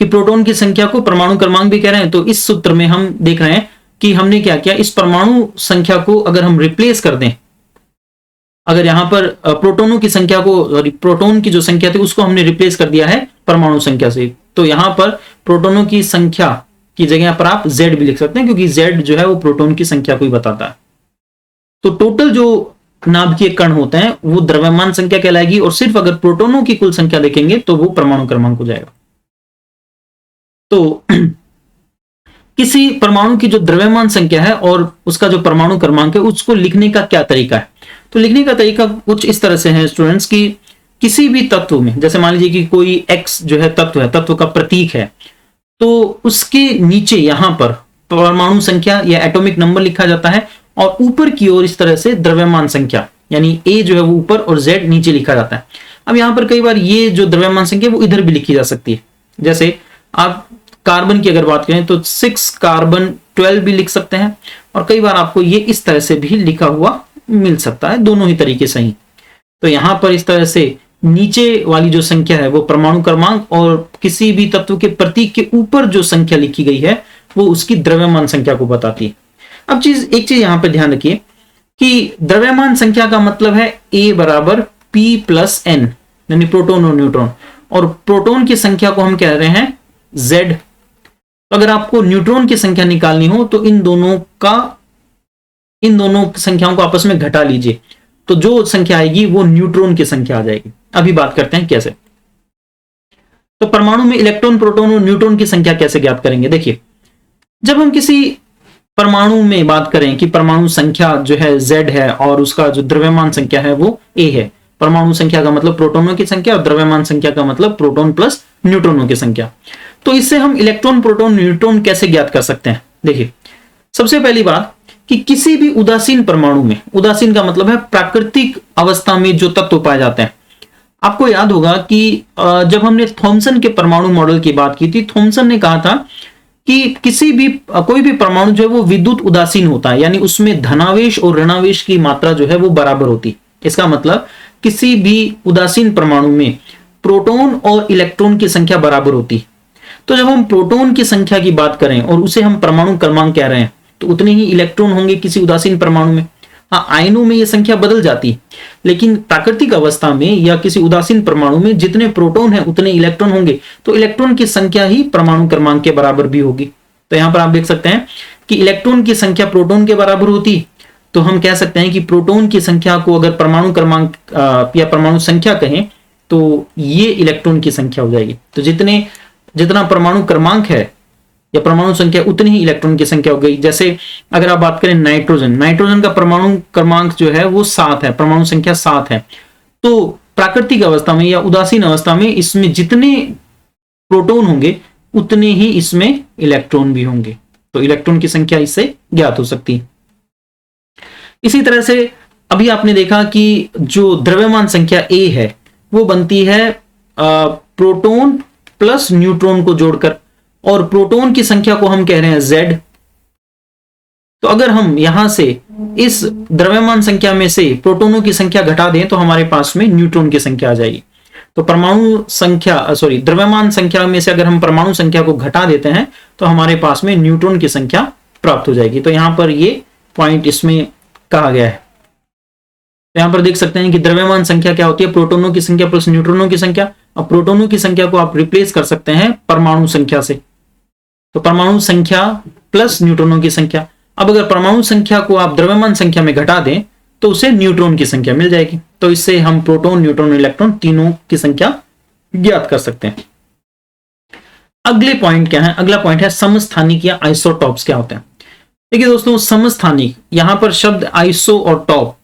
कि प्रोटॉन की संख्या को परमाणु क्रमांक भी कह रहे हैं। तो इस सूत्र में हम देख रहे हैं कि हमने क्या किया, इस परमाणु संख्या को अगर हम रिप्लेस कर दें, अगर यहां पर प्रोटोनों की संख्या को, प्रोटोन की जो संख्या थी उसको हमने रिप्लेस कर दिया है परमाणु संख्या से, तो यहां पर प्रोटोनों की संख्या की जगह पर आप Z भी लिख सकते हैं, क्योंकि Z जो है वो प्रोटोन की संख्या को ही बताता है। तो टोटल जो नाभिकीय कण होते हैं वो द्रव्यमान संख्या कहलाएगी, और सिर्फ अगर प्रोटोनों की कुल संख्या देखेंगे तो वो परमाणु क्रमांक हो जाएगा। तो किसी परमाणु की जो द्रव्यमान संख्या है और उसका जो परमाणु क्रमांक है उसको लिखने का क्या तरीका है? तो लिखने का तरीका कुछ इस तरह से है स्टूडेंट्स, की किसी भी तत्व में, जैसे मान लीजिए कि कोई X जो है तत्व है, तत्व का प्रतीक है, तो उसके नीचे यहां पर परमाणु संख्या या एटॉमिक नंबर लिखा जाता है, और ऊपर की ओर इस तरह से द्रव्यमान संख्या यानी A जो है वो ऊपर और Z नीचे लिखा जाता है। अब यहां पर कई बार ये जो द्रव्यमान संख्या वो इधर भी लिखी जा सकती है, जैसे आप कार्बन की अगर बात करें तो 6 कार्बन 12 भी लिख सकते हैं, और कई बार आपको ये इस तरह से भी लिखा हुआ मिल सकता है, दोनों ही तरीके सही। तो यहां पर इस तरह से नीचे वाली जो संख्या है वो परमाणु क्रमांक, और किसी भी तत्व के प्रतीक के ऊपर जो संख्या लिखी गई है वो उसकी द्रव्यमान संख्या को बताती है। अब एक चीज यहां पर ध्यान रखिए कि द्रव्यमान संख्या का मतलब है A बराबर P प्लस N, यानी प्रोटॉन और न्यूट्रॉन, और प्रोटॉन की संख्या को हम कह रहे हैं Z। अगर आपको न्यूट्रॉन की संख्या निकालनी हो तो इन दोनों संख्याओं को आपस में घटा लीजिए, तो जो संख्या आएगी वो न्यूट्रॉन की संख्या आ जाएगी। अभी बात करते हैं कैसे। तो परमाणु में इलेक्ट्रॉन, प्रोटॉन और न्यूट्रॉन की संख्या कैसे ज्ञात करेंगे? देखिए, जब हम किसी परमाणु में बात करें कि परमाणु संख्या जो है Z है और उसका जो द्रव्यमान संख्या है वो A है, परमाणु संख्या का मतलब प्रोटॉनों की संख्या और द्रव्यमान संख्या का मतलब प्रोटॉन प्लस न्यूट्रॉनों की संख्या, तो इससे हम इलेक्ट्रॉन, प्रोटॉन, न्यूट्रॉन कैसे ज्ञात कर सकते हैं? देखिए, सबसे पहली बात कि किसी भी उदासीन परमाणु में, उदासीन का मतलब है प्राकृतिक अवस्था में जो तत्व पाए जाते हैं, आपको याद होगा कि जब हमने थॉमसन के परमाणु मॉडल की बात की थी, थॉमसन ने कहा था कि कोई भी परमाणु जो है वो विद्युत उदासीन होता है, यानी उसमें धनावेश और ऋणावेश की मात्रा जो है वो बराबर होती। इसका मतलब किसी भी उदासीन परमाणु में प्रोटॉन और इलेक्ट्रॉन की संख्या बराबर होती। तो जब हम प्रोटॉन की संख्या की बात करें और उसे हम परमाणु क्रमांक कह रहे हैं, तो उतने ही इलेक्ट्रॉन होंगे किसी उदासीन परमाणु में। हाँ, आयनों में यह संख्या बदल जाती है, लेकिन प्राकृतिक अवस्था में या किसी उदासीन परमाणु में जितने प्रोटॉन है उतने इलेक्ट्रॉन होंगे, तो इलेक्ट्रॉन की संख्या ही परमाणु क्रमांक के बराबर भी होगी। तो यहां पर आप देख सकते हैं कि इलेक्ट्रॉन की संख्या प्रोटॉन के बराबर होती, तो हम कह सकते हैं कि प्रोटॉन की संख्या को अगर परमाणु क्रमांक या परमाणु संख्या कहें तो ये इलेक्ट्रॉन की संख्या हो जाएगी। तो जितना परमाणु क्रमांक है या परमाणु संख्या उतनी ही इलेक्ट्रॉन की संख्या हो गई। जैसे अगर आप बात करें नाइट्रोजन का परमाणु क्रमांक जो है वो 7 है, परमाणु संख्या 7 है। तो प्राकृतिक अवस्था में या उदासीन अवस्था में इसमें जितने प्रोटॉन होंगे उतने ही इसमें इलेक्ट्रॉन भी होंगे, तो इलेक्ट्रॉन की संख्या इससे ज्ञात हो सकती है। इसी तरह से अभी आपने देखा कि जो द्रव्यमान संख्या A है वो बनती है प्रोटॉन प्लस न्यूट्रॉन को जोड़कर, और प्रोटॉन की संख्या को हम कह रहे हैं Z। तो अगर हम यहां से इस द्रव्यमान संख्या में से प्रोटॉनों की संख्या घटा दें तो हमारे पास में न्यूट्रॉन की संख्या आ जाएगी। तो द्रव्यमान संख्या में से अगर हम परमाणु संख्या को घटा देते हैं तो हमारे पास में न्यूट्रॉन की संख्या प्राप्त हो जाएगी। तो यहां पर ये पॉइंट इसमें कहा गया है। तो यहां पर देख सकते हैं कि द्रव्यमान संख्या क्या होती है, प्रोटॉनों की संख्या प्लस न्यूट्रॉनों की संख्या। अब प्रोटॉनों की संख्या को आप रिप्लेस कर सकते हैं परमाणु संख्या से, तो परमाणु संख्या प्लस न्यूट्रॉनों की संख्या। अब अगर परमाणु संख्या को आप द्रव्यमान संख्या में घटा दें तो उसे न्यूट्रॉन की संख्या मिल जाएगी। तो इससे हम प्रोटॉन, न्यूट्रॉन, इलेक्ट्रॉन तीनों की संख्या ज्ञात कर सकते हैं। अगले पॉइंट क्या है? अगला पॉइंट है समस्थानिक या आइसोटॉप्स क्या होते हैं। देखिए दोस्तों, समस्थानिक, यहां पर शब्द आइसो और टॉप,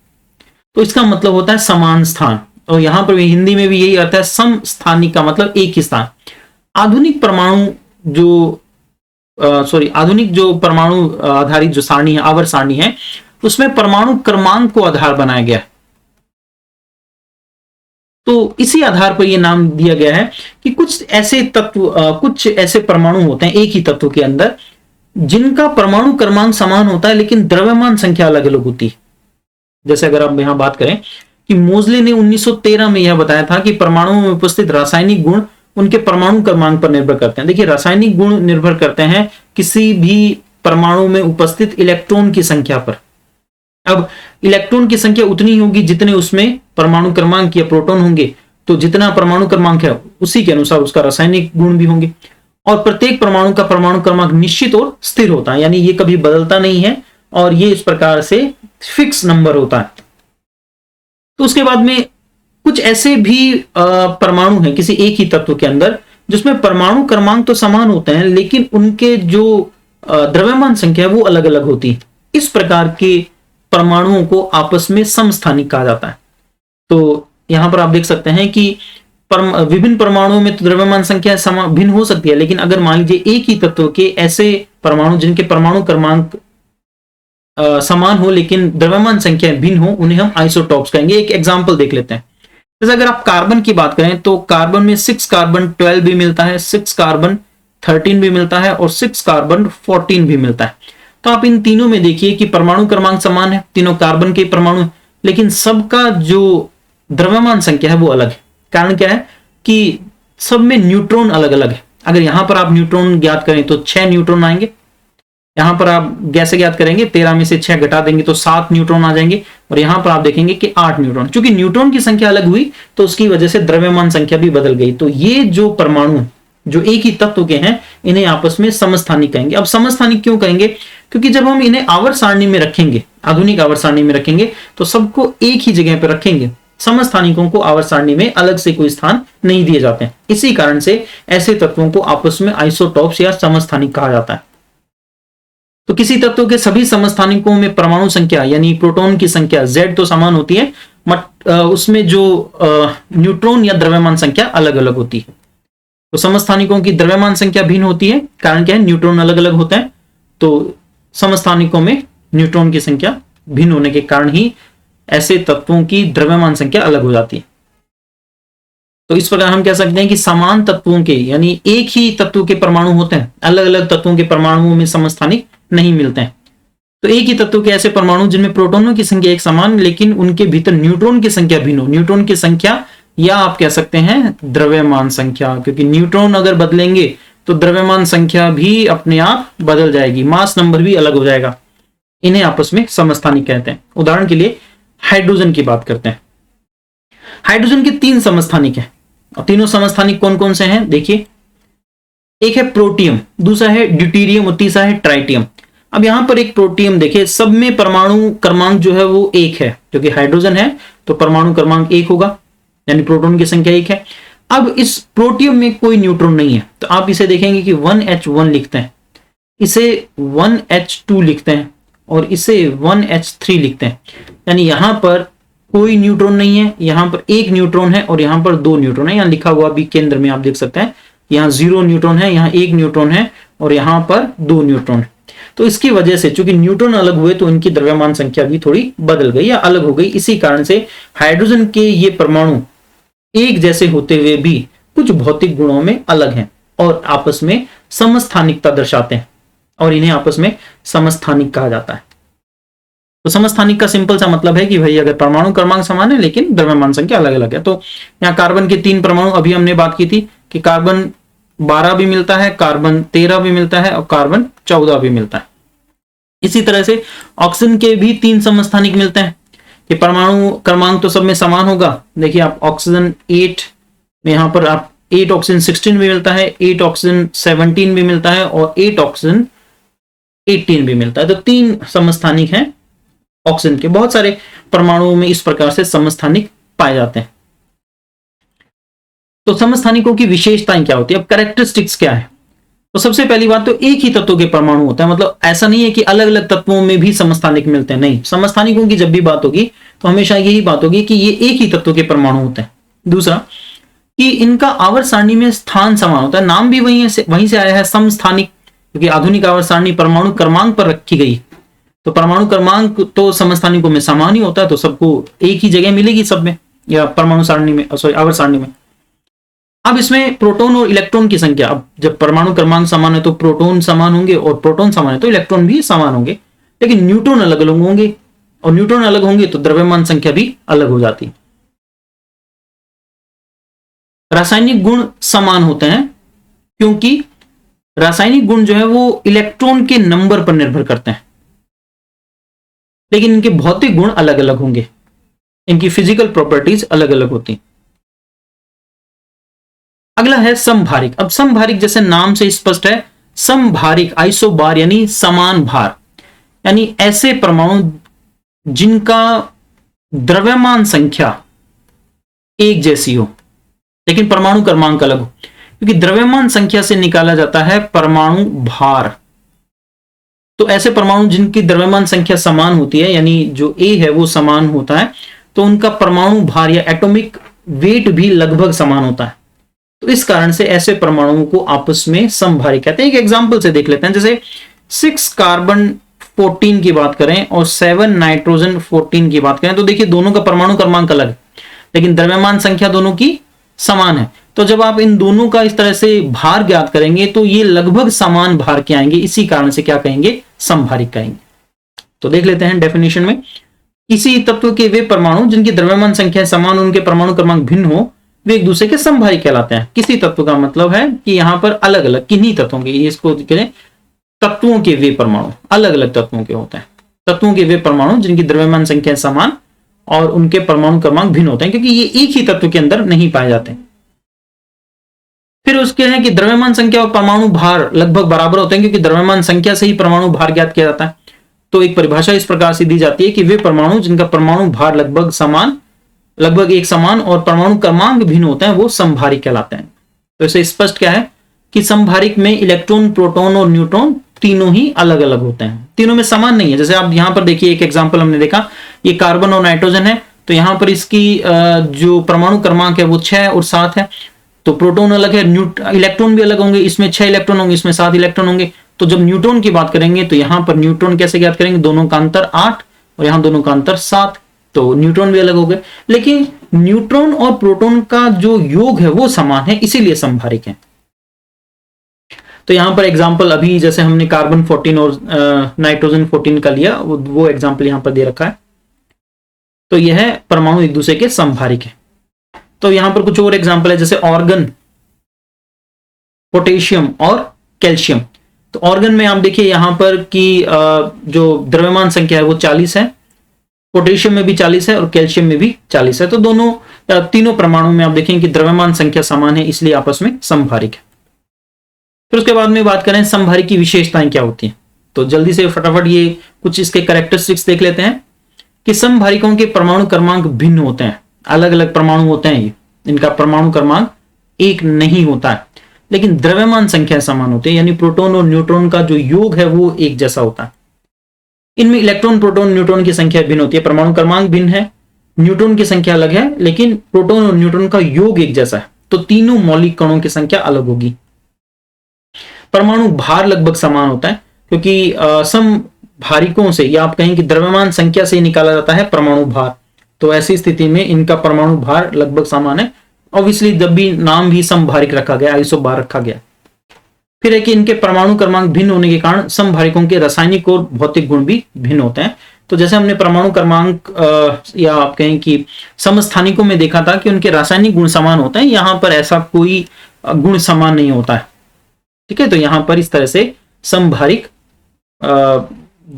तो इसका मतलब होता है समान स्थान, और यहां पर हिंदी में भी यही अर्थ है। समस्थानिक का मतलब एक ही स्थान। आधुनिक जो परमाणु आधारित जो सारणी है, आवर्त सारणी है, उसमें परमाणु क्रमांक को आधार बनाया गया है। तो इसी आधार पर यह नाम दिया गया है कि कुछ ऐसे परमाणु होते हैं एक ही तत्व के अंदर जिनका परमाणु क्रमांक समान होता है लेकिन द्रव्यमान संख्या अलग अलग होती है। जैसे अगर आप यहां बात करें कि मोजले ने 1913 में यह बताया था कि परमाणुओं में उपस्थित रासायनिक गुण उनके परमाणु क्रमांक पर निर्भर करते हैं। देखिए, रासायनिक गुण निर्भर करते हैं किसी भी परमाणु में उपस्थित इलेक्ट्रॉन की संख्या पर। अब इलेक्ट्रॉन की संख्या उतनी होगी जितने उसमें परमाणु क्रमांक या प्रोटॉन होंगे, तो जितना परमाणु क्रमांक है उसी के अनुसार उसका रासायनिक गुण भी होंगे। और प्रत्येक परमाणु का परमाणु क्रमांक निश्चित और स्थिर होता है, यानी ये कभी बदलता नहीं है और ये इस प्रकार से फिक्स नंबर होता है। तो उसके बाद में कुछ ऐसे भी परमाणु हैं किसी एक ही तत्व के अंदर जिसमें परमाणु क्रमांक तो समान होते हैं लेकिन उनके जो द्रव्यमान संख्या है वो अलग अलग होती है। इस प्रकार के परमाणुओं को आपस में समस्थानिक कहा जाता है। तो यहां पर आप देख सकते हैं कि विभिन्न परमाणुओं में तो द्रव्यमान संख्या भिन्न हो सकती है, लेकिन अगर मान लीजिए एक ही तत्व के ऐसे परमाणु जिनके परमाणु क्रमांक समान हो लेकिन द्रव्यमान संख्या भिन्न हो, उन्हें हम आइसोटॉप्स कहेंगे। एक एग्जांपल देख लेते हैं। जैसे अगर आप कार्बन की बात करें तो कार्बन में 6 कार्बन 12 भी मिलता है, 6 कार्बन 13 भी मिलता है और 6 कार्बन 14 भी मिलता है। तो आप इन तीनों में देखिए कि परमाणु क्रमांक समान है, तीनों कार्बन के परमाणु, लेकिन सबका जो द्रव्यमान संख्या है वो अलग है। कारण क्या है कि सब में न्यूट्रॉन अलग अलग है। अगर यहां पर आप न्यूट्रॉन ज्ञात करें तो 6 न्यूट्रॉन आएंगे, यहां पर आप कैसे ज्ञात करेंगे, 13 में से 6 घटा देंगे तो 7 न्यूट्रॉन आ जाएंगे, और यहां पर आप देखेंगे कि 8 न्यूट्रॉन। चूंकि न्यूट्रॉन की संख्या अलग हुई तो उसकी वजह से द्रव्यमान संख्या भी बदल गई। तो ये जो परमाणु जो एक ही तत्व के हैं इन्हें आपस में समस्थानिक कहेंगे। अब समस्थानिक क्यों कहेंगे, क्योंकि जब हम इन्हें आवर्त सारणी में रखेंगे, आधुनिक आवर्त सारणी में रखेंगे, तो सबको एक ही जगह पर रखेंगे। समस्थानिकों को आवर्त सारणी में अलग से कोई स्थान नहीं दिए जाते हैं। इसी कारण से ऐसे तत्वों को आपस में आइसोटॉप्स या समस्थानिक कहा जाता है। तो किसी तत्व के सभी समस्थानिकों में परमाणु संख्या यानी प्रोटॉन की संख्या Z तो समान होती है, बट उसमें जो न्यूट्रॉन या द्रव्यमान संख्या अलग अलग होती है। तो समस्थानिकों की द्रव्यमान संख्या भिन्न होती है। कारण क्या है, न्यूट्रॉन अलग अलग होते हैं। तो समस्थानिकों में न्यूट्रॉन की संख्या भिन्न होने के कारण ही ऐसे तत्वों की द्रव्यमान संख्या अलग हो जाती है। तो इस प्रकार हम कह सकते हैं कि समान तत्वों के यानी एक ही तत्व के परमाणु होते हैं, अलग अलग तत्वों के परमाणुओं में समस्थानिक नहीं मिलते हैं। तो एक ही तत्व के ऐसे परमाणु जिनमें प्रोटॉनों की संख्या एक समान लेकिन उनके भीतर न्यूट्रॉन की संख्या भिन्न हो। न्यूट्रॉन की संख्या या आप कह सकते हैं द्रव्यमान संख्या, क्योंकि न्यूट्रॉन अगर बदलेंगे तो द्रव्यमान संख्या भी अपने आप बदल जाएगी, मास नंबर भी अलग हो जाएगा। इन्हें आपस में समस्थानिक कहते हैं। उदाहरण के लिए हाइड्रोजन की बात करते हैं। हाइड्रोजन के 3 समस्थानिक हैं और तीनों समस्थानिक कौन कौन से हैं देखिए। एक है प्रोटियम, दूसरा है ड्यूटेरियम और तीसरा है ट्राइटियम। अब यहां पर एक प्रोटियम देखिए, सब में परमाणु क्रमांक जो है वो 1 है, क्योंकि हाइड्रोजन है तो परमाणु क्रमांक 1 होगा, यानी प्रोटॉन की संख्या 1 है। अब इस प्रोटियम में कोई न्यूट्रॉन नहीं है, तो आप इसे देखेंगे कि 1H1 लिखते हैं, इसे 1H2 लिखते हैं और इसे 1H3 लिखते हैं। यानी यहां पर कोई न्यूट्रॉन नहीं है, यहां पर 1 न्यूट्रॉन है और यहां पर 2 न्यूट्रॉन है। यहां लिखा हुआ भी केंद्र में आप देख सकते हैं, यहां 0 न्यूट्रॉन है, यहां 1 न्यूट्रॉन है और यहां पर 2 न्यूट्रॉन है। तो इसकी वजह से चूंकि न्यूट्रॉन अलग हुए तो इनकी द्रव्यमान संख्या भी थोड़ी बदल गई या अलग हो गई। इसी कारण से हाइड्रोजन के ये परमाणु एक जैसे होते हुए भी कुछ भौतिक गुणों में अलग हैं और आपस में समस्थानिकता दर्शाते हैं, और इन्हें आपस में समस्थानिक कहा जाता है। तो समस्थानिक का सिंपल सा मतलब है कि भाई अगर परमाणु क्रमांक समान है लेकिन द्रव्यमान संख्या अलग अलग है। तो यहाँ कार्बन के 3 परमाणु अभी हमने बात की थी कि कार्बन 12 भी मिलता है, कार्बन 13 भी मिलता है और कार्बन 14 भी मिलता है। इसी तरह से ऑक्सीजन के भी 3 समस्थानिक मिलते हैं कि परमाणु क्रमांक तो सब में समान होगा। देखिए आप ऑक्सीजन 8 में यहाँ पर आप 8 ऑक्सीजन 16 भी मिलता है, 8 ऑक्सीजन 17 भी मिलता है और 8 ऑक्सीजन 18 भी मिलता है। तो 3 समस्थानिक हैं ऑक्सीजन के। बहुत सारे परमाणुओं में इस प्रकार से समस्थानिक पाए जाते हैं। तो समस्थानिकों की विशेषताएं क्या होती है, अब कैरेक्टरिस्टिक्स क्या है। तो सबसे पहली बात तो एक ही तत्व के परमाणु होता है, मतलब ऐसा नहीं है कि अलग अलग तत्वों में भी समस्थानिक मिलते हैं, नहीं। समस्थानिकों की जब भी बात होगी तो हमेशा यही बात होगी कि ये एक ही तत्व के परमाणु होते हैं। दूसरा कि इनका आवर्त सारणी में स्थान समान होता है, नाम भी वहीं से आया है समस्थानिक, क्योंकि आधुनिक आवर्त सारणी परमाणु क्रमांक पर रखी गई। तो परमाणु क्रमांक तो समस्थानिकों में समान ही होता है, तो सबको एक ही जगह मिलेगी सब में, या परमाणु सारणी में, सॉरी आवर्त सारणी में। अब इसमें प्रोटॉन और इलेक्ट्रॉन की संख्या, अब जब परमाणु क्रमांक समान है तो प्रोटॉन समान होंगे और प्रोटॉन समान है तो इलेक्ट्रॉन भी समान होंगे, लेकिन न्यूट्रॉन अलग अलग होंगे और न्यूट्रॉन अलग होंगे तो द्रव्यमान संख्या भी अलग हो जाती है। रासायनिक गुण समान होते हैं क्योंकि रासायनिक गुण जो है वो इलेक्ट्रॉन के नंबर पर निर्भर करते हैं, लेकिन इनके भौतिक गुण अलग अलग होंगे, इनकी फिजिकल प्रॉपर्टीज अलग अलग होती हैं। अगला है समभारिक। अब समभारिक जैसे नाम से स्पष्ट है, समभारिक आइसोबार यानी समान भार, यानी ऐसे परमाणु जिनका द्रव्यमान संख्या एक जैसी हो लेकिन परमाणु क्रमांक अलग हो, क्योंकि द्रव्यमान संख्या से निकाला जाता है परमाणु भार। तो ऐसे परमाणु जिनकी द्रव्यमान संख्या समान होती है, यानी जो ए है वो समान होता है, तो उनका परमाणु भार या एटॉमिक वेट भी लगभग समान होता है। तो इस कारण से ऐसे परमाणुओं को आपस में समभारी कहते हैं। एक एग्जांपल से देख लेते हैं, जैसे 6 कार्बन 14 की बात करें और 7 नाइट्रोजन 14 की बात करें, तो देखिए दोनों का परमाणु क्रमांक अलग है, लेकिन द्रव्यमान संख्या दोनों की समान है। तो जब आप इन दोनों का इस तरह से भार ज्ञात करेंगे तो ये लगभग समान भार के आएंगे, इसी कारण से क्या कहेंगे, समभारिक कहेंगे। तो देख लेते हैं डेफिनेशन में, किसी तत्व के वे परमाणु जिनकी द्रव्यमान संख्या समान, उनके परमाणु क्रमांक भिन्न हो, वे एक दूसरे के समभारी कहलाते हैं। किसी तत्व का मतलब है कि यहां पर अलग अलग किन्हीं तत्वों के, इसको कहें तत्वों के वे परमाणु अलग अलग तत्वों के होते हैं। तत्वों के वे परमाणु जिनकी द्रव्यमान संख्या समान और उनके परमाणु क्रमांक भिन्न होते हैं, क्योंकि ये एक ही तत्व के अंदर नहीं पाए जाते। फिर उसके हैं कि द्रव्यमान संख्या और परमाणु भार लगभग बराबर होते हैं, क्योंकि द्रव्यमान संख्या से ही परमाणु भार ज्ञात किया जाता है। तो एक परिभाषा इस प्रकार से दी जाती है कि वे परमाणु जिनका परमाणु भार लगभग एक समान और परमाणु क्रमांक भिन्न होते हैं वो समभारिक कहलाते हैं। तो इसे स्पष्ट क्या है कि समभारिक में इलेक्ट्रॉन, प्रोटॉन और न्यूट्रॉन तीनों ही अलग अलग होते हैं, तीनों में समान नहीं है। जैसे आप यहां पर देखिए, एक एग्जांपल हमने देखा, ये कार्बन और नाइट्रोजन है, तो यहां पर इसकी जो परमाणु क्रमांक है वो 6 और 7 है। तो प्रोटॉन अलग है, इलेक्ट्रॉन भी अलग होंगे, इसमें 6 इलेक्ट्रॉन होंगे, इसमें 7 इलेक्ट्रॉन होंगे। तो जब न्यूट्रॉन की बात करेंगे तो यहां पर न्यूट्रॉन कैसे ज्ञात करेंगे, दोनों का अंतर 8 और यहां दोनों का अंतर 7, तो न्यूट्रॉन भी अलग हो गए। लेकिन न्यूट्रॉन और प्रोटॉन का जो योग है वो समान है, इसीलिए समभारिक है। तो यहां पर एग्जांपल अभी जैसे हमने कार्बन 14 और नाइट्रोजन 14 का लिया, वो एग्जांपल यहां पर दे रखा है। तो यह परमाणु एक दूसरे के समभारिक है। तो यहां पर कुछ और एग्जांपल है, जैसे ऑर्गन, पोटेशियम और कैल्शियम। तो ऑर्गन में आप देखिए यहां पर कि जो द्रव्यमान संख्या है वो 40 है, पोटेशियम में भी 40 है और कैल्शियम में भी 40 है। तो दोनों तीनों परमाणु में आप देखें कि द्रव्यमान संख्या समान है, इसलिए आपस में समभारिक है। फिर उसके बाद में बात करें समभारिक की विशेषताएं क्या होती हैं, तो जल्दी से फटाफट ये कुछ इसके कैरेक्टरिस्टिक्स देख लेते हैं कि समभारिकों के परमाणु क्रमांक भिन्न होते हैं, अलग अलग परमाणु होते हैं, इनका परमाणु क्रमांक एक नहीं होता है, लेकिन द्रव्यमान संख्या समान होती है, यानी प्रोटॉन और न्यूट्रॉन का जो योग है वो एक जैसा होता है। इनमें इलेक्ट्रॉन, प्रोटॉन, न्यूट्रॉन की संख्या भिन्न होती है, परमाणु क्रमांक भिन्न है, न्यूट्रॉन की संख्या अलग है, लेकिन प्रोटॉन और न्यूट्रॉन का योग एक जैसा है। तो तीनों मौलिक कणों की संख्या अलग होगी। परमाणु भार लगभग समान होता है, क्योंकि समभारिकों से, या आप कहें कि द्रव्यमान संख्या से निकाला जाता है परमाणु भार। तो ऐसी स्थिति में इनका परमाणु भार लगभग समान है। ऑब्वियसली जब भी नाम भी समभारिक रखा गया, आइसोबार रखा गया। फिर है कि इनके परमाणु क्रमांक भिन्न होने के कारण समभारिकों के रासायनिक और भौतिक गुण भी भिन्न होते हैं। तो जैसे हमने परमाणु क्रमांक या आप कहें कि समस्थानिकों में देखा था कि उनके रासायनिक गुण समान होते हैं, यहां पर ऐसा कोई गुण समान नहीं होता है। ठीक है, तो यहां पर इस तरह से समभारिक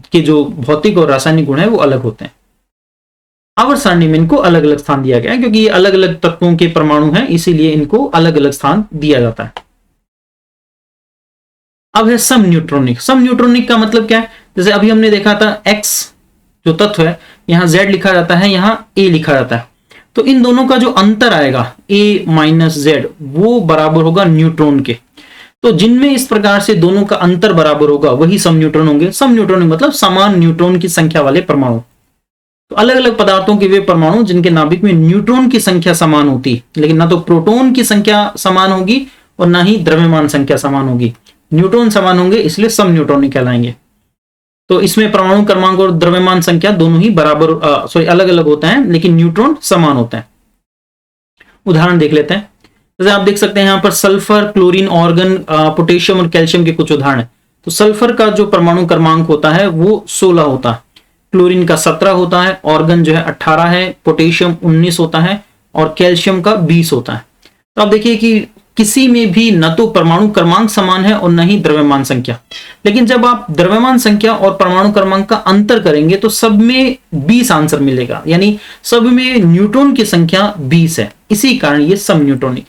के जो भौतिक और रासायनिक गुण है वो अलग होते हैं। आवर्त सारणी में इनको अलग अलग स्थान दिया गया है, क्योंकि ये अलग अलग तत्वों के परमाणु हैं, इसीलिए इनको अलग अलग स्थान दिया जाता है। अब है सम न्यूट्रॉनिक। सम न्यूट्रॉनिक का मतलब क्या है, जैसे अभी हमने देखा था X जो तत्व है, यहां Z लिखा जाता है, यहां A लिखा जाता है। तो इन दोनों का जो अंतर आएगा A माइनस Z, वो बराबर होगा न्यूट्रॉन के। तो जिनमें इस प्रकार से दोनों का अंतर बराबर होगा वही सम न्यूट्रॉन होंगे। सम न्यूट्रॉन मतलब समान न्यूट्रॉन की संख्या वाले परमाणु। तो अलग अलग पदार्थों के वे परमाणु जिनके नाभिक में न्यूट्रॉन की संख्या समान होती, लेकिन ना तो प्रोटॉन की संख्या समान होगी और ना ही द्रव्यमान संख्या समान होगी। न्यूट्रॉन समान होंगे, इसलिए सम न्यूट्रॉनिक कहलाएंगे। तो इसमें परमाणु क्रमांक और द्रव्यमान संख्या दोनों ही बराबर अलग अलग होते हैं, लेकिन न्यूट्रॉन समान होते हैं। उदाहरण देख लेते हैं, जैसे आप देख सकते हैं यहाँ पर सल्फर, क्लोरीन, ऑर्गन, पोटेशियम और कैल्शियम के कुछ उदाहरण है। तो सल्फर का जो परमाणु क्रमांक होता है वो 16 होता है, क्लोरीन का 17 होता है, ऑर्गन जो है 18 है, पोटेशियम 19 होता है और कैल्शियम का 20 होता है। तो आप देखिए कि किसी में भी न तो परमाणु क्रमांक समान है और न ही द्रव्यमान संख्या। लेकिन जब आप द्रव्यमान संख्या और परमाणु क्रमांक का अंतर करेंगे तो सब में 20 आंसर मिलेगा, यानी सब में न्यूट्रॉन की संख्या 20 है, इसी कारण ये सम न्यूट्रॉनिक।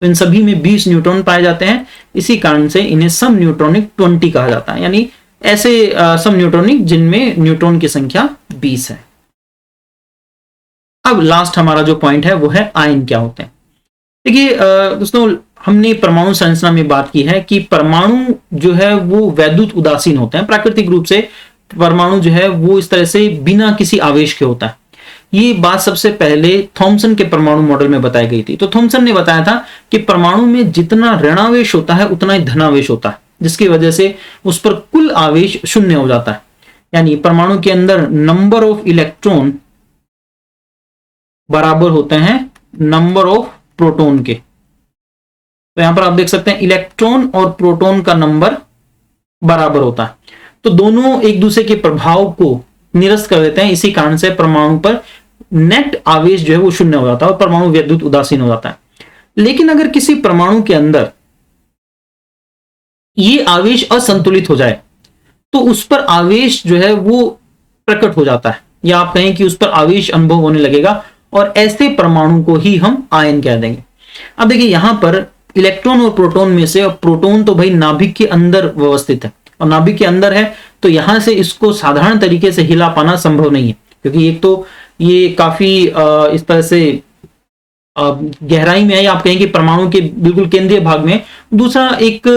तो इन सभी में 20 न्यूट्रॉन पाए जाते हैं, इसी कारण से इन्हें सम न्यूट्रॉनिक 20 कहा जाता है, यानी ऐसे सम न्यूट्रॉनिक जिनमें न्यूट्रॉन की संख्या 20 है। अब लास्ट हमारा जो पॉइंट है वो है आयन क्या होते हैं। देखिए दोस्तों, हमने परमाणु संरचना में बात की है कि परमाणु जो है वो वैद्युत उदासीन होते हैं। प्राकृतिक रूप से परमाणु जो है वो इस तरह से बिना किसी आवेश के होता है। ये बात सबसे पहले थॉमसन के परमाणु मॉडल में बताई गई थी। तो थॉमसन ने बताया था कि परमाणु में जितना ऋणावेश होता है उतना ही धनावेश होता है, जिसकी वजह से उस पर कुल आवेश शून्य हो जाता है। यानी परमाणु के अंदर नंबर ऑफ इलेक्ट्रॉन बराबर होते हैं नंबर ऑफ प्रोटॉन के। तो यहां पर आप देख सकते हैं इलेक्ट्रॉन और प्रोटॉन का नंबर बराबर होता है, तो दोनों एक दूसरे के प्रभाव को निरस्त कर देते हैं। इसी कारण से परमाणु पर नेट आवेश जो है वो शून्य हो जाता है और परमाणु वैद्युत उदासीन हो जाता है। लेकिन अगर किसी परमाणु के अंदर ये आवेश असंतुलित हो जाए तो उस पर आवेश जो है वो प्रकट हो जाता है, या आप कहें कि उस पर आवेश अनुभव होने लगेगा, और ऐसे परमाणु को ही हम आयन कह देंगे। अब देखिए यहां पर इलेक्ट्रॉन और प्रोटॉन में से, अब प्रोटॉन तो भाई नाभिक के अंदर व्यवस्थित है और नाभिक के अंदर है, तो यहां से इसको साधारण तरीके से हिला पाना संभव नहीं है, क्योंकि एक तो ये काफी इस तरह से गहराई में है, या आप कहें कि परमाणु के बिल्कुल केंद्रीय भाग में। दूसरा एक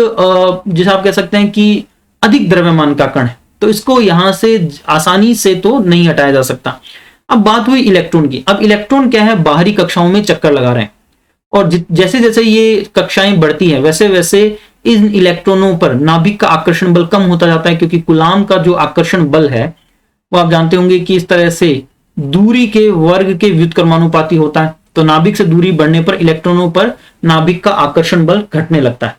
जिसे आप कह सकते हैं कि अधिक द्रव्यमान का कण है, तो इसको यहां से आसानी से तो नहीं हटाया जा सकता। अब बात हुई इलेक्ट्रॉन की। अब इलेक्ट्रॉन क्या है, बाहरी कक्षाओं में चक्कर लगा रहे हैं, और जैसे जैसे ये कक्षाएं बढ़ती हैं वैसे वैसे इन इलेक्ट्रॉनों पर नाभिक का आकर्षण बल कम होता जाता है, क्योंकि कूलाम का जो आकर्षण बल है वो आप जानते होंगे कि इस तरह से दूरी के वर्ग के व्युत्क्रमानुपाती होता है। तो नाभिक से दूरी बढ़ने पर इलेक्ट्रॉनों पर नाभिक का आकर्षण बल घटने लगता है,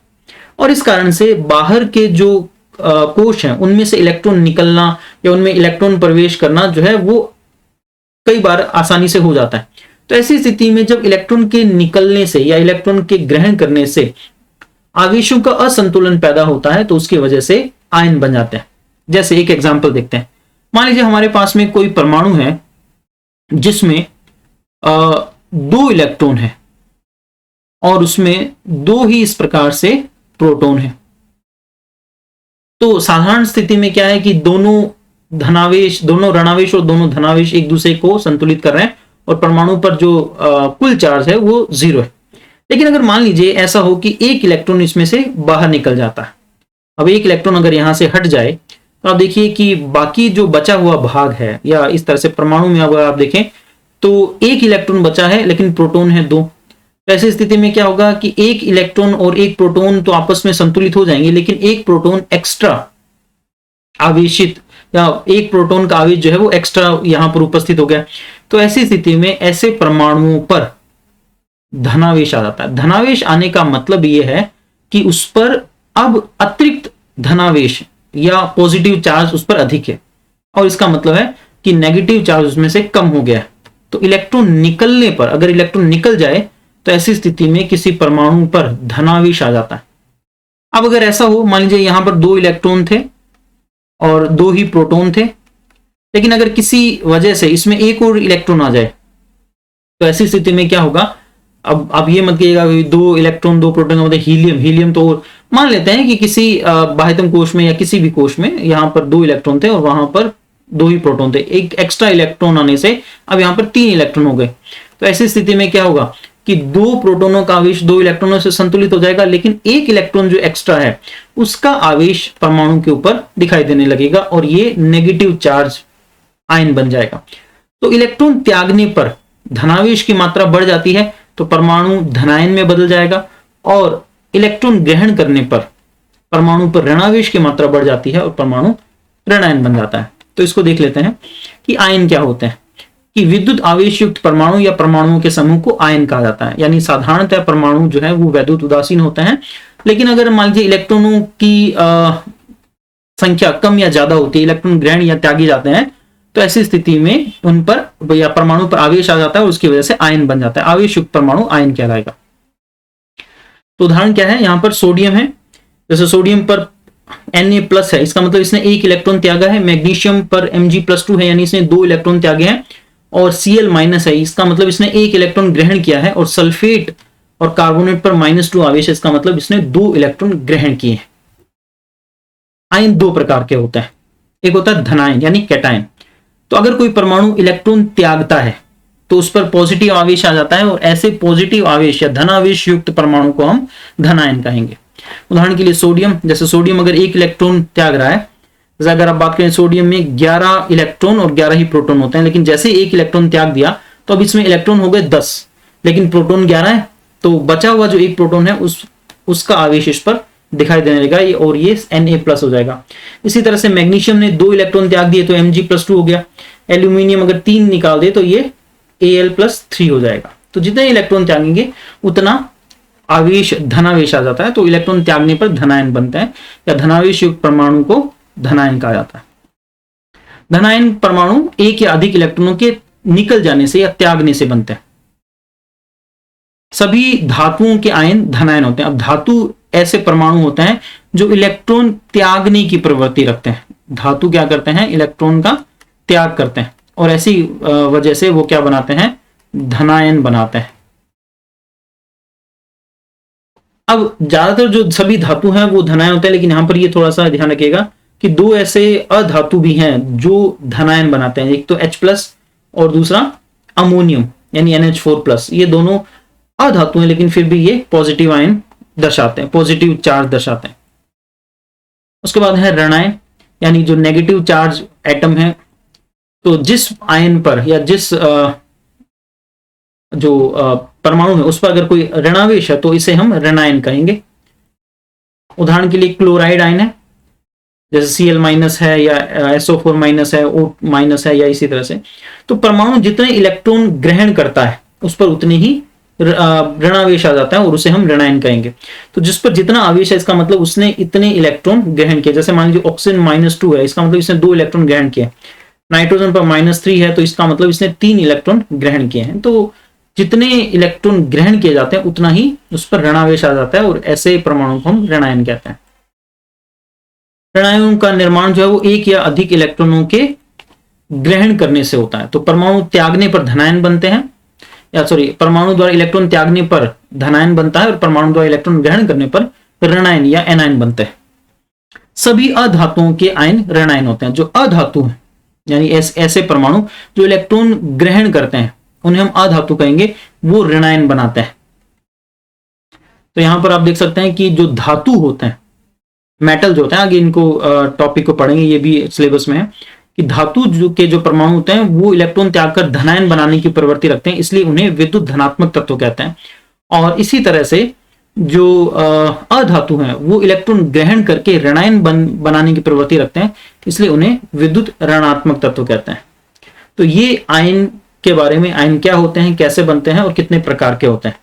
और इस कारण से बाहर के जो कोश हैं उनमें से इलेक्ट्रॉन निकलना या उनमें इलेक्ट्रॉन प्रवेश करना जो है वो कई बार आसानी से हो जाता है। तो ऐसी स्थिति में जब इलेक्ट्रॉन के निकलने से या इलेक्ट्रॉन के ग्रहण करने से आवेशों का असंतुलन पैदा होता है, तो उसकी वजह से आयन बन जाते हैं। जैसे एक एग्जांपल देखते हैं। मान लीजिए हमारे पास में कोई परमाणु है जिसमें 2 इलेक्ट्रॉन है और उसमें 2 ही इस प्रकार से प्रोटॉन है। तो साधारण स्थिति में क्या है कि दोनों ऋणावेश और दोनों धनावेश एक दूसरे को संतुलित कर रहे हैं, और परमाणु पर जो कुल चार्ज है वो 0 है। लेकिन अगर मान लीजिए ऐसा हो कि एक इलेक्ट्रॉन इसमें से बाहर निकल जाता है। अब एक इलेक्ट्रॉन अगर यहां से हट जाए तो आप देखिए कि बाकी जो बचा हुआ भाग है, या इस तरह से परमाणु में अगर आप देखें तो एक इलेक्ट्रॉन बचा है लेकिन प्रोटॉन है 2। ऐसी स्थिति में क्या होगा कि एक इलेक्ट्रॉन और एक प्रोटॉन तो आपस में संतुलित हो जाएंगे, लेकिन एक प्रोटॉन एक्स्ट्रा आवेशित, या एक प्रोटॉन का आवेश जो है वो एक्स्ट्रा यहां पर उपस्थित हो गया। तो ऐसी स्थिति में ऐसे परमाणुओं पर धनावेश आ जाता है। धनावेश आने का मतलब यह है कि उस पर अब अतिरिक्त धनावेश या पॉजिटिव चार्ज उस पर अधिक है, और इसका मतलब है कि नेगेटिव चार्ज उसमें से कम हो गया है। तो इलेक्ट्रॉन निकलने पर, अगर इलेक्ट्रॉन निकल जाए तो ऐसी स्थिति में किसी परमाणु पर धनावेश आ जाता है। अब अगर ऐसा हो, मान लीजिए यहां पर 2 इलेक्ट्रॉन थे और 2 ही प्रोटॉन थे, लेकिन अगर किसी वजह से इसमें एक और इलेक्ट्रॉन आ जाए तो ऐसी स्थिति में क्या होगा। अब आप ये मत कहिएगा 2 इलेक्ट्रॉन 2 प्रोटॉन मतलब हीलियम तो मान लेते हैं कि किसी बाह्यतम कोश में या किसी भी कोश में यहां पर 2 इलेक्ट्रॉन थे और वहां पर 2 ही प्रोटॉन थे। एक एक्स्ट्रा इलेक्ट्रॉन आने से अब यहां पर 3 इलेक्ट्रॉन हो गए। तो ऐसी स्थिति में क्या होगा कि 2 प्रोटॉनों का आवेश 2 इलेक्ट्रॉनों से संतुलित हो जाएगा, लेकिन एक इलेक्ट्रॉन जो एक्स्ट्रा है उसका आवेश परमाणु के ऊपर दिखाई देने लगेगा, और ये नेगेटिव चार्ज आयन बन जाएगा। तो इलेक्ट्रॉन त्यागने पर धनावेश की मात्रा बढ़ जाती है, तो परमाणु धनायन में बदल जाएगा, और इलेक्ट्रॉन ग्रहण करने पर परमाणु पर ऋणावेश की मात्रा बढ़ जाती है और परमाणु ऋणायन बन जाता है। तो इसको देख लेते हैं कि आयन क्या होते हैं। कि विद्युत आवेश युक्त परमाणु या परमाणुओं के समूह को आयन कहा जाता है। यानी साधारणतः परमाणु जो है वो वैद्युत उदासीन होते हैं, लेकिन अगर मान लीजिए इलेक्ट्रॉनों की संख्या कम या ज्यादा होती है, इलेक्ट्रॉन ग्रहण या त्यागे जाते हैं, तो ऐसी स्थिति में उन पर या परमाणु पर आवेश आ जाता है और उसकी वजह से आयन बन जाता है। आवेश युक्त परमाणु आयन कहलाएगा। तो उदाहरण क्या है, यहाँ पर सोडियम है, जैसे सोडियम पर Na+ है, इसका मतलब इसने 1 इलेक्ट्रॉन त्यागा है। मैग्नीशियम पर Mg+2 है, यानी इसने 2 इलेक्ट्रॉन त्यागे हैं। और Cl- है, इसका मतलब इसने 1 इलेक्ट्रॉन ग्रहण किया है। और सल्फेट और कार्बोनेट पर -2 आवेश है, इसका मतलब इसने 2 इलेक्ट्रॉन ग्रहण किए हैं। आयन 2 प्रकार के होते हैं, एक होता है धनायन यानी कैटायन। तो अगर कोई परमाणु इलेक्ट्रॉन त्यागता है तो उस पर पॉजिटिव आवेश आ जाता है, और ऐसे पॉजिटिव आवेश या धनावेश युक्त परमाणु को हम धनायन कहेंगे। उदाहरण के लिए सोडियम, जैसे सोडियम अगर 1 इलेक्ट्रॉन त्याग रहा है, जैसे अगर आप बात करें सोडियम में 11 इलेक्ट्रॉन और 11 ही प्रोटॉन होते हैं, लेकिन जैसे 1 इलेक्ट्रॉन त्याग दिया तो अब इसमें इलेक्ट्रॉन हो गए 10, लेकिन प्रोटॉन 11 है, तो बचा हुआ जो 1 प्रोटॉन है उसका आवेश इस पर दिखाई देने लगा, और ये Na+ हो जाएगा। इसी तरह से मैग्नीशियम ने 2 इलेक्ट्रॉन त्याग दिए तो Mg+2 हो गया। एल्यूमिनियम अगर 3 निकाल दे तो ये Al+3 हो जाएगा। तो जितने इलेक्ट्रॉन त्यागेंगे उतना आवेश धनावेश आ जाता है, तो इलेक्ट्रॉन त्यागने पर धनायन बनते हैं, या धनावेश युक्त परमाणु को धनायन कहा जाता है। धनायन परमाणु एक या अधिक इलेक्ट्रॉनों के निकल जाने से या त्यागने से बनते हैं। सभी धातुओं के आयन धनायन होते हैं। अब धातु ऐसे परमाणु होते हैं जो इलेक्ट्रॉन त्यागने की प्रवृत्ति रखते हैं। धातु क्या करते हैं, इलेक्ट्रॉन का त्याग करते हैं, और ऐसी वजह से वो क्या बनाते हैं, धनायन बनाते हैं। अब ज्यादातर जो सभी धातु हैं वो धनायन होते हैं, लेकिन यहां पर ये थोड़ा सा ध्यान रखिएगा कि 2 ऐसे अधातु भी हैं जो धनायन बनाते हैं। एक तो H+ और दूसरा अमोनियम यानी NH4+। ये दोनों अधातु हैं, लेकिन फिर भी ये पॉजिटिव आयन दर्शाते हैं, पॉजिटिव चार्ज दर्शाते हैं। उसके बाद है ऋणायन, यानी जो नेगेटिव चार्ज एटम है, तो जिस आयन पर या जिस जो परमाणु है उस पर अगर कोई ऋणावेश है तो इसे हम ऋणायन कहेंगे। उदाहरण के लिए क्लोराइड आयन है, जैसे Cl- है या SO4- है, O- है, या इसी तरह से। तो परमाणु जितने इलेक्ट्रॉन ग्रहण करता है उस पर उतने ही ऋणावेश आ जाता है, और उसे हम ऋणायन कहेंगे। तो जिस पर जितना आवेश है इसका मतलब उसने इतने इलेक्ट्रॉन ग्रहण किए। जैसे मान लीजिए ऑक्सीजन -2 है, इसका मतलब इसने 2 इलेक्ट्रॉन ग्रहण किए। नाइट्रोजन पर -3 है, तो इसका मतलब इसने 3 इलेक्ट्रॉन ग्रहण किए हैं। तो जितने इलेक्ट्रॉन ग्रहण किए जाते हैं उतना ही उस पर ऋणावेश आ जाता है, और ऐसे परमाणु को हम ऋणायन कहते हैं। ऋणायनों का निर्माण जो है वो एक या अधिक इलेक्ट्रॉनों के ग्रहण करने से होता है। तो परमाणु त्यागने पर धनायन बनते हैं, या परमाणु द्वारा इलेक्ट्रॉन त्यागने पर धनायन बनता है, और परमाणु द्वारा इलेक्ट्रॉन ग्रहण करने पर ऋणायन या एनायन बनते हैं। सभी अधातुओं के आयन ऋणायन होते हैं। जो अधातु हैं यानी ऐसे परमाणु जो इलेक्ट्रॉन ग्रहण करते हैं उन्हें हम अधातु कहेंगे, वो ऋणायन बनाते हैं। तो यहां पर आप देख सकते हैं कि जो धातु होते हैं, मेटल जो होते हैं, आगे इनको टॉपिक को पढ़ेंगे, ये भी सिलेबस में है कि धातु जो परमाणु होते हैं वो इलेक्ट्रॉन त्याग कर धनायन बनाने की प्रवृत्ति रखते हैं, इसलिए उन्हें विद्युत धनात्मक तत्व कहते हैं। और इसी तरह से जो अधातु हैं वो इलेक्ट्रॉन ग्रहण करके ऋणायन बनाने की प्रवृत्ति रखते हैं, इसलिए उन्हें विद्युत ऋणात्मक तत्व कहते हैं। तो ये आयन के बारे में, आयन क्या होते हैं, कैसे बनते हैं और कितने प्रकार के होते हैं।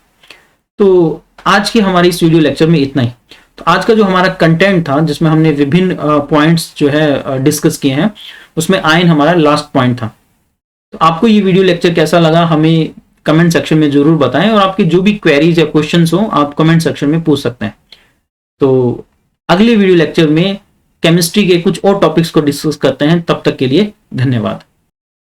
तो आज की हमारी इस वीडियो लेक्चर में इतना ही। तो आज का जो हमारा कंटेंट था जिसमें हमने विभिन्न पॉइंट्स जो है डिस्कस किए हैं, उसमें आयन हमारा लास्ट पॉइंट था। तो आपको ये वीडियो लेक्चर कैसा लगा हमें कमेंट सेक्शन में जरूर बताएं, और आपकी जो भी क्वेरीज या क्वेश्चंस हो आप कमेंट सेक्शन में पूछ सकते हैं। तो अगले वीडियो लेक्चर में केमिस्ट्री के कुछ और टॉपिक्स को डिस्कस करते हैं। तब तक के लिए धन्यवाद।